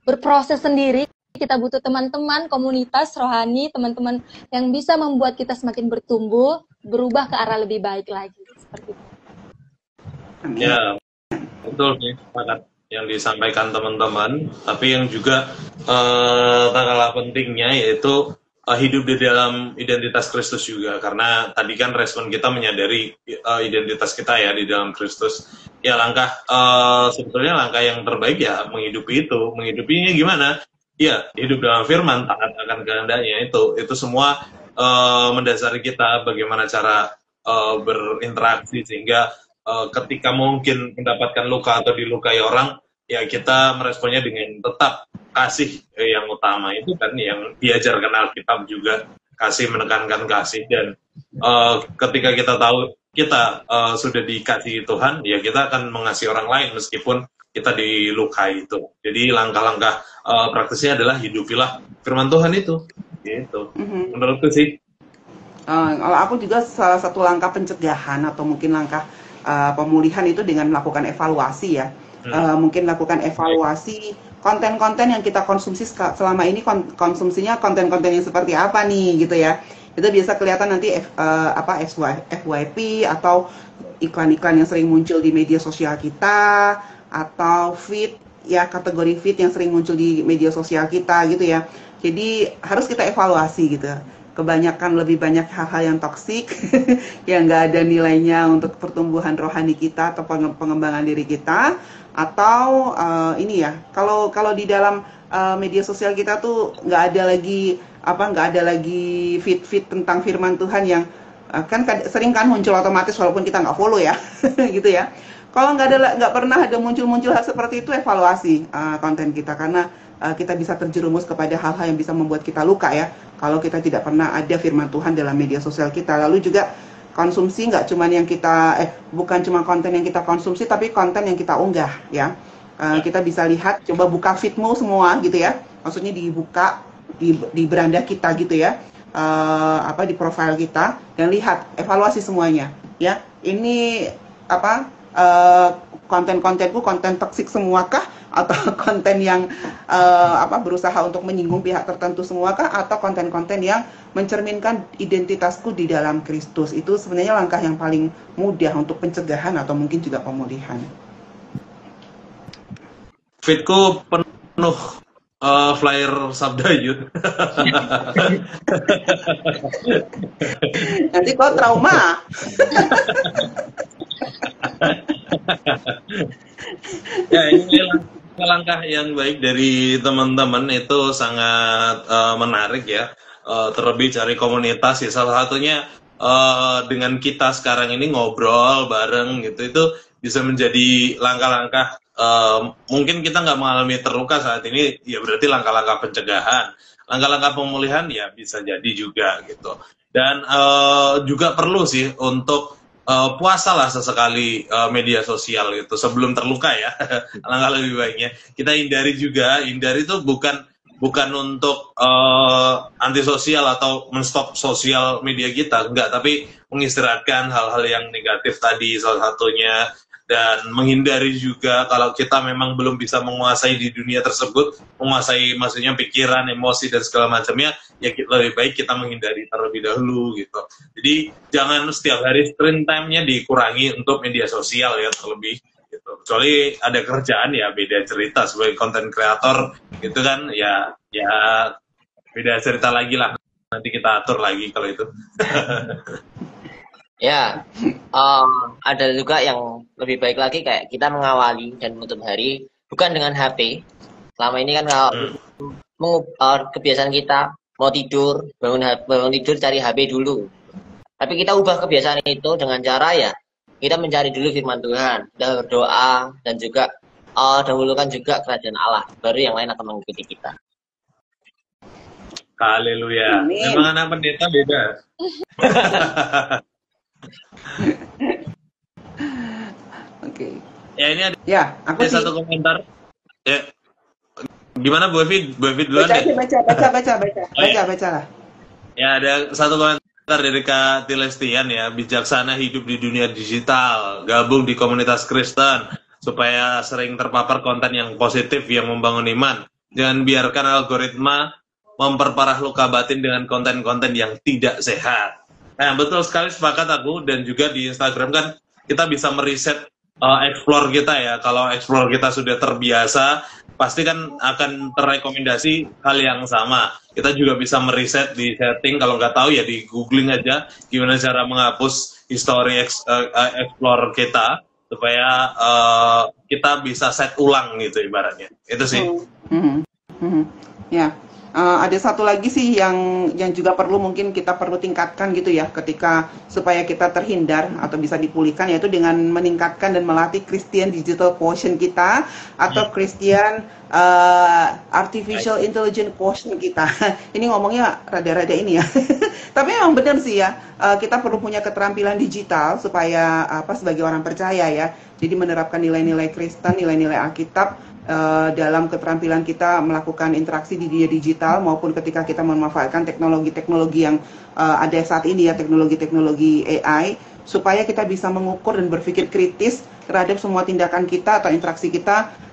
berproses sendiri. Kita butuh teman-teman, komunitas rohani, teman-teman yang bisa membuat kita semakin bertumbuh, berubah ke arah lebih baik lagi. Seperti itu. Ya, betul nih, sepakat yang disampaikan teman-teman. Tapi yang juga tak kalah pentingnya yaitu hidup di dalam identitas Kristus juga. Karena tadi kan respon kita menyadari identitas kita ya di dalam Kristus. Ya sebetulnya langkah yang terbaik ya menghidupi itu. Menghidupinya gimana? Ya, hidup dalam firman, taat akan kehendaknya itu semua mendasari kita bagaimana cara berinteraksi sehingga ketika mungkin mendapatkan luka atau dilukai orang, ya kita meresponnya dengan tetap kasih yang utama itu kan yang diajarkan Alkitab juga, kasih menekankan kasih. Dan ketika kita tahu kita sudah dikasihi Tuhan, ya kita akan mengasihi orang lain meskipun kita dilukai itu. Jadi langkah-langkah praktisnya adalah hidupilah firman Tuhan itu. Gitu. Menurutku sih. Kalau aku juga salah satu langkah pencegahan atau mungkin langkah pemulihan itu dengan melakukan evaluasi ya. Mungkin lakukan evaluasi konten-konten yang kita konsumsi selama ini, konsumsinya konten-konten yang seperti apa nih gitu ya. Itu biasa kelihatan nanti FYP atau iklan-iklan yang sering muncul di media sosial kita, atau feed ya, kategori feed yang sering muncul di media sosial kita gitu ya. Jadi harus kita evaluasi gitu. Kebanyakan lebih banyak hal-hal yang toksik yang nggak ada nilainya untuk pertumbuhan rohani kita atau pengembangan diri kita, atau ini ya, kalau di dalam media sosial kita tuh nggak ada lagi feed tentang firman Tuhan yang kan sering kan muncul otomatis walaupun kita nggak follow ya, gitu ya. Kalau nggak pernah ada muncul hal seperti itu, evaluasi konten kita, karena kita bisa terjerumus kepada hal-hal yang bisa membuat kita luka ya. Kalau kita tidak pernah ada firman Tuhan dalam media sosial kita. Lalu juga konsumsi nggak cuma yang kita bukan cuma konten yang kita konsumsi, tapi konten yang kita unggah ya. Kita bisa lihat, coba buka feedmu semua gitu ya. Maksudnya dibuka di beranda kita gitu ya. Di profil kita, dan lihat, evaluasi semuanya ya. Ini konten-kontenku konten toksik semuakah, atau konten yang berusaha untuk menyinggung pihak tertentu semuakah, atau konten-konten yang mencerminkan identitasku di dalam Kristus. Itu sebenarnya langkah yang paling mudah untuk pencegahan atau mungkin juga pemulihan. Fitku penuh flyer Sabda Yud. Nanti kau trauma. Ya, ini langkah yang baik dari teman-teman, itu sangat menarik ya. Terlebih cari komunitas ya, salah satunya dengan kita sekarang ini ngobrol bareng gitu, itu bisa menjadi langkah-langkah. Mungkin kita nggak mengalami terluka saat ini, ya berarti langkah-langkah pencegahan, langkah-langkah pemulihan ya bisa jadi juga gitu. Dan juga perlu sih untuk puasa lah sesekali media sosial gitu sebelum terluka ya. Langkah lebih baiknya kita hindari itu bukan untuk antisosial atau menstop sosial media kita, enggak, tapi mengistirahatkan hal-hal yang negatif tadi salah satunya. Dan menghindari juga kalau kita memang belum bisa menguasai di dunia tersebut, menguasai maksudnya pikiran, emosi, dan segala macamnya, ya lebih baik kita menghindari terlebih dahulu gitu. Jadi jangan setiap hari screen time-nya dikurangi untuk media sosial ya, terlebih gitu. Kecuali ada kerjaan ya beda cerita, sebagai content creator gitu kan, ya beda cerita lagi lah, nanti kita atur lagi kalau itu. Ya, ada juga yang lebih baik lagi, kayak kita mengawali dan menutup hari bukan dengan HP. Selama ini kan kalau kebiasaan kita mau tidur, bangun tidur cari HP dulu. Tapi kita ubah kebiasaan itu dengan cara ya kita mencari dulu firman Tuhan, kita berdoa, dan juga dahulukan juga kerajaan Allah, baru yang lain akan mengikuti kita. Haleluya. Memang anak pendeta beda. Oke. Ya, ini ada satu komentar. Ya. Gimana Bu Evi? Bu Evi duluan deh. Baca lah. Ya, ada satu komentar dari Kak Tilestian ya, bijaksana hidup di dunia digital, gabung di komunitas Kristen supaya sering terpapar konten yang positif yang membangun iman. Jangan biarkan algoritma memperparah luka batin dengan konten-konten yang tidak sehat. Nah, betul sekali, sepakat aku. Dan juga di Instagram kan kita bisa meriset explore kita ya. Kalau explore kita sudah terbiasa, pasti kan akan terrekomendasi hal yang sama. Kita juga bisa meriset di setting, kalau nggak tahu ya di googling aja gimana cara menghapus history explore kita supaya kita bisa set ulang gitu ibaratnya. Itu sih. Ya. Ada satu lagi sih yang juga mungkin kita perlu tingkatkan gitu ya, ketika supaya kita terhindar atau bisa dipulihkan, yaitu dengan meningkatkan dan melatih Christian Digital Quotient kita atau Christian Artificial Intelligence Quotient kita. Ini ngomongnya rada-rada ini ya. Tapi memang benar sih ya, kita perlu punya keterampilan digital supaya sebagai orang percaya ya. Jadi menerapkan nilai-nilai Kristen, nilai-nilai Alkitab dalam keterampilan kita melakukan interaksi di dunia digital maupun ketika kita memanfaatkan teknologi-teknologi yang ada saat ini ya, teknologi-teknologi AI, supaya kita bisa mengukur dan berpikir kritis terhadap semua tindakan kita atau interaksi kita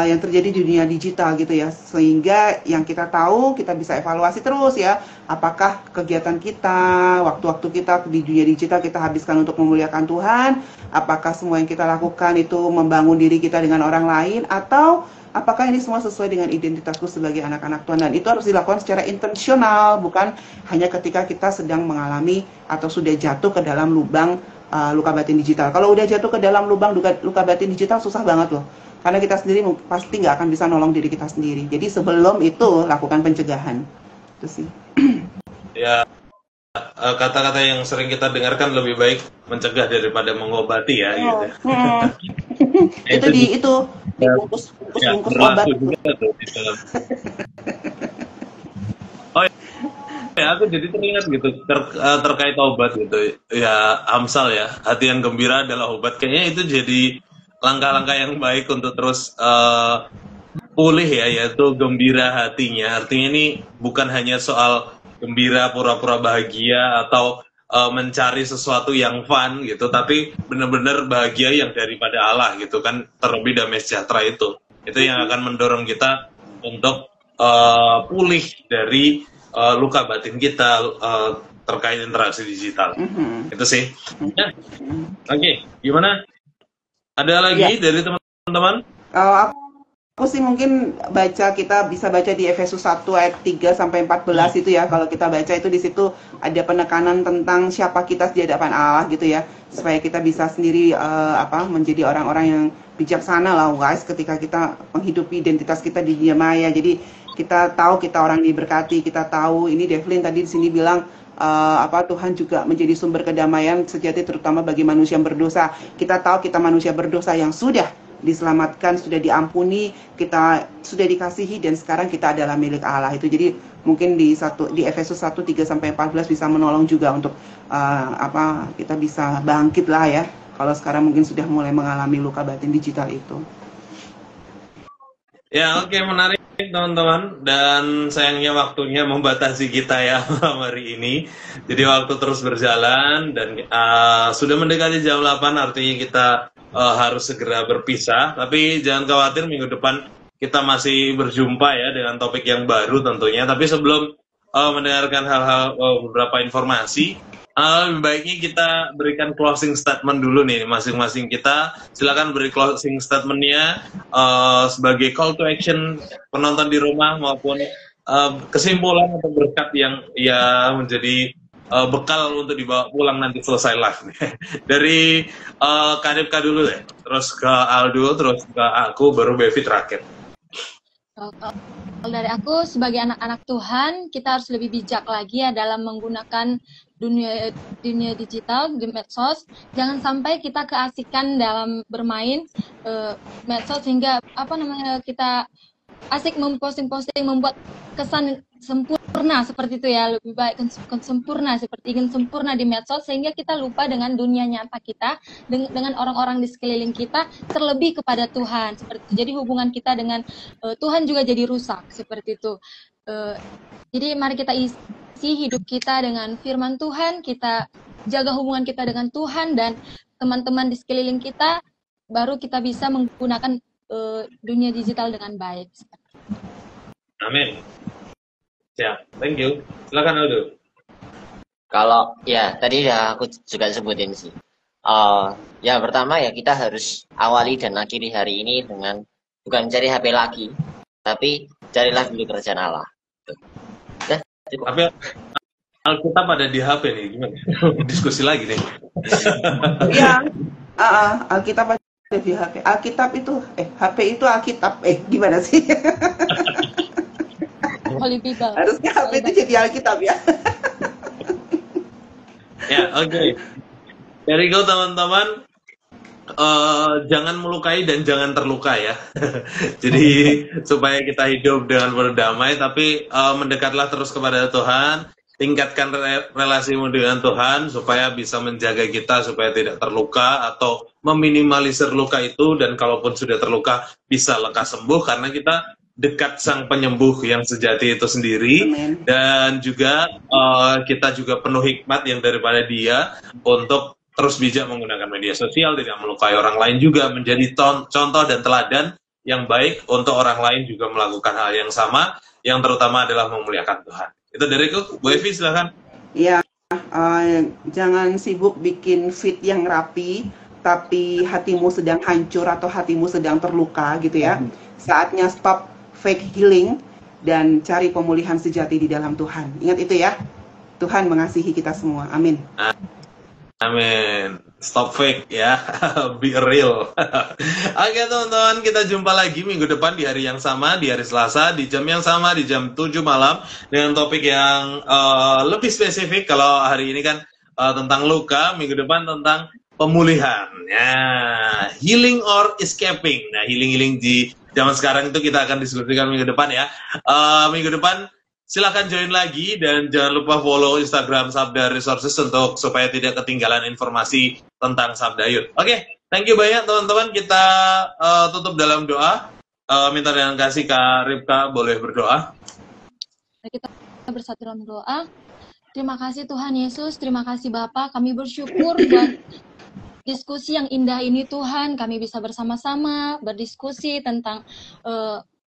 yang terjadi di dunia digital gitu ya, sehingga yang kita tahu kita bisa evaluasi terus ya, apakah kegiatan kita, waktu-waktu kita di dunia digital kita habiskan untuk memuliakan Tuhan, apakah semua yang kita lakukan itu membangun diri kita dengan orang lain, atau apakah ini semua sesuai dengan identitasku sebagai anak-anak Tuhan. Dan itu harus dilakukan secara intensional, bukan hanya ketika kita sedang mengalami atau sudah jatuh ke dalam lubang luka batin digital. Kalau udah jatuh ke dalam lubang luka batin digital susah banget loh, karena kita sendiri pasti nggak akan bisa nolong diri kita sendiri. Jadi sebelum itu lakukan pencegahan. Itu sih. Ya, kata-kata yang sering kita dengarkan lebih baik mencegah daripada mengobati ya gitu. Itu dibungkus obat. Berlaku juga tuh di dalam. Oh ya, aku jadi teringat gitu terkait obat gitu ya, Amsal ya, hati yang gembira adalah obat. Kayaknya itu jadi langkah-langkah yang baik untuk terus pulih ya, yaitu gembira hatinya. Artinya ini bukan hanya soal gembira pura-pura bahagia atau mencari sesuatu yang fun gitu, tapi benar-benar bahagia yang daripada Allah gitu kan, terlebih damai sejahtera itu yang akan mendorong kita untuk pulih dari luka batin kita terkait interaksi digital. Itu sih. Ya. Oke, gimana? Ada lagi dari teman-teman? Aku sih mungkin kita bisa baca di Efesus 1 ayat 3 sampai 14 itu ya. Kalau kita baca itu di situ ada penekanan tentang siapa kita di hadapan Allah gitu ya. Supaya kita bisa sendiri menjadi orang-orang yang bijaksana lah guys, ketika kita menghidupi identitas kita di dunia maya. Jadi kita tahu kita orang diberkati, kita tahu ini Devlin tadi di sini bilang Tuhan juga menjadi sumber kedamaian sejati terutama bagi manusia yang berdosa. Kita tahu kita manusia berdosa yang sudah diselamatkan, sudah diampuni, kita sudah dikasihi dan sekarang kita adalah milik Allah. Itu jadi mungkin di Efesus 1 3 sampai 14 bisa menolong juga untuk kita bisa bangkit lah ya. Kalau sekarang mungkin sudah mulai mengalami luka batin digital itu. Ya, oke, menarik teman-teman, dan sayangnya waktunya membatasi kita ya malam hari ini. Jadi waktu terus berjalan dan sudah mendekati jam 8, artinya kita harus segera berpisah. Tapi jangan khawatir, minggu depan kita masih berjumpa ya dengan topik yang baru tentunya. Tapi sebelum mendengarkan hal-hal beberapa informasi, lebih baiknya kita berikan closing statement dulu nih masing-masing kita. Silakan beri closing statementnya sebagai call to action penonton di rumah maupun kesimpulan atau berkat yang ya menjadi bekal untuk dibawa pulang nanti selesai live. Dari Kadipka dulu deh, terus ke Aldo, terus ke aku, baru Bevi terakhir. Kalau dari aku sebagai anak-anak Tuhan, kita harus lebih bijak lagi ya dalam menggunakan dunia digital di medsos. Jangan sampai kita keasikan dalam bermain medsos sehingga kita asik memposting-posting, membuat kesan sempurna seperti itu ya, lebih baik sempurna, seperti ingin sempurna di medsos sehingga kita lupa dengan dunia nyata kita, dengan orang-orang di sekeliling kita, terlebih kepada Tuhan seperti itu. Jadi hubungan kita dengan Tuhan juga jadi rusak seperti itu. Jadi mari kita isi hidup kita dengan firman Tuhan, kita jaga hubungan kita dengan Tuhan dan teman-teman di sekeliling kita, baru kita bisa menggunakan dunia digital dengan baik. Amin. Siap, thank you. Silakan Aldo. Kalau ya tadi ya aku juga sebutin sih. Ya pertama ya kita harus awali dan akhiri hari ini dengan bukan cari HP lagi, tapi carilah dulu kerajaan Allah. Dah, cukup. Tapi Alkitab ada di HP nih, gimana? Diskusi lagi nih. Iya, Alkitab ada di HP. Alkitab itu, HP itu Alkitab, gimana sih? Holy Bible. Harusnya HP itu jadi Alkitab ya. Ya, oke. Dari go teman-teman, jangan melukai dan jangan terluka ya. Jadi supaya kita hidup dengan berdamai, tapi mendekatlah terus kepada Tuhan, tingkatkan relasimu dengan Tuhan supaya bisa menjaga kita supaya tidak terluka atau meminimalisir luka itu, dan kalaupun sudah terluka bisa lekas sembuh karena kita dekat sang penyembuh yang sejati itu sendiri. Amen. Dan juga kita juga penuh hikmat yang daripada Dia untuk terus bijak menggunakan media sosial, tidak melukai orang lain, juga menjadi contoh dan teladan yang baik untuk orang lain juga melakukan hal yang sama, yang terutama adalah memuliakan Tuhan. Itu dariku, Bu Evi silakan. Iya, jangan sibuk bikin feed yang rapi, tapi hatimu sedang hancur atau hatimu sedang terluka gitu ya. Saatnya stop fake healing dan cari pemulihan sejati di dalam Tuhan. Ingat itu ya. Tuhan mengasihi kita semua. Amin. Amin. Stop fake ya, be real. Oke teman-teman, kita jumpa lagi minggu depan di hari yang sama, di hari Selasa, di jam yang sama, di jam 7 malam dengan topik yang lebih spesifik. Kalau hari ini kan tentang luka, minggu depan tentang pemulihan. Ya, healing or escaping. Nah, healing di zaman sekarang itu kita akan diskusikan minggu depan ya. Minggu depan silakan join lagi dan jangan lupa follow Instagram Sabda Resources untuk supaya tidak ketinggalan informasi tentang Sabda Youth. Oke, thank you banyak teman-teman. Kita tutup dalam doa. Minta dengan kasih Kak Ripka boleh berdoa. Kita bersatu dalam doa. Terima kasih Tuhan Yesus, terima kasih Bapa. Kami bersyukur buat diskusi yang indah ini Tuhan. Kami bisa bersama-sama berdiskusi tentang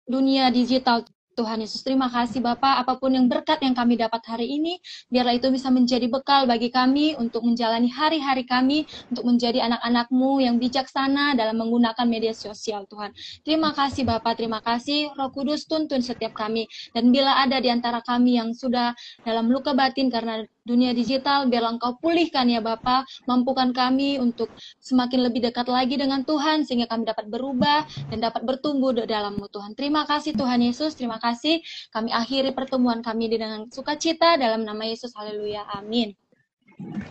dunia digital. Tuhan Yesus, terima kasih Bapak, apapun yang berkat yang kami dapat hari ini, biarlah itu bisa menjadi bekal bagi kami untuk menjalani hari-hari kami, untuk menjadi anak-anak-Mu yang bijaksana dalam menggunakan media sosial Tuhan. Terima kasih Bapak, terima kasih Roh Kudus tuntun setiap kami, dan bila ada di antara kami yang sudah dalam luka batin karena dunia digital, biarlah Engkau pulihkan ya Bapak, mampukan kami untuk semakin lebih dekat lagi dengan Tuhan, sehingga kami dapat berubah dan dapat bertumbuh dalam-Mu Tuhan. Terima kasih Tuhan Yesus, terima kasih. Kami akhiri pertemuan kami dengan sukacita dalam nama Yesus. Haleluya. Amin.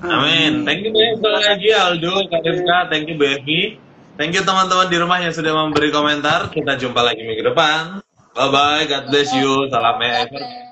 Amin. Thank you banyak lagi Aldo, Kak Rifka, thank you Bevi. Thank you teman-teman di rumah yang sudah memberi komentar. Kita jumpa lagi minggu depan. Bye-bye, God bless you. Salam ever.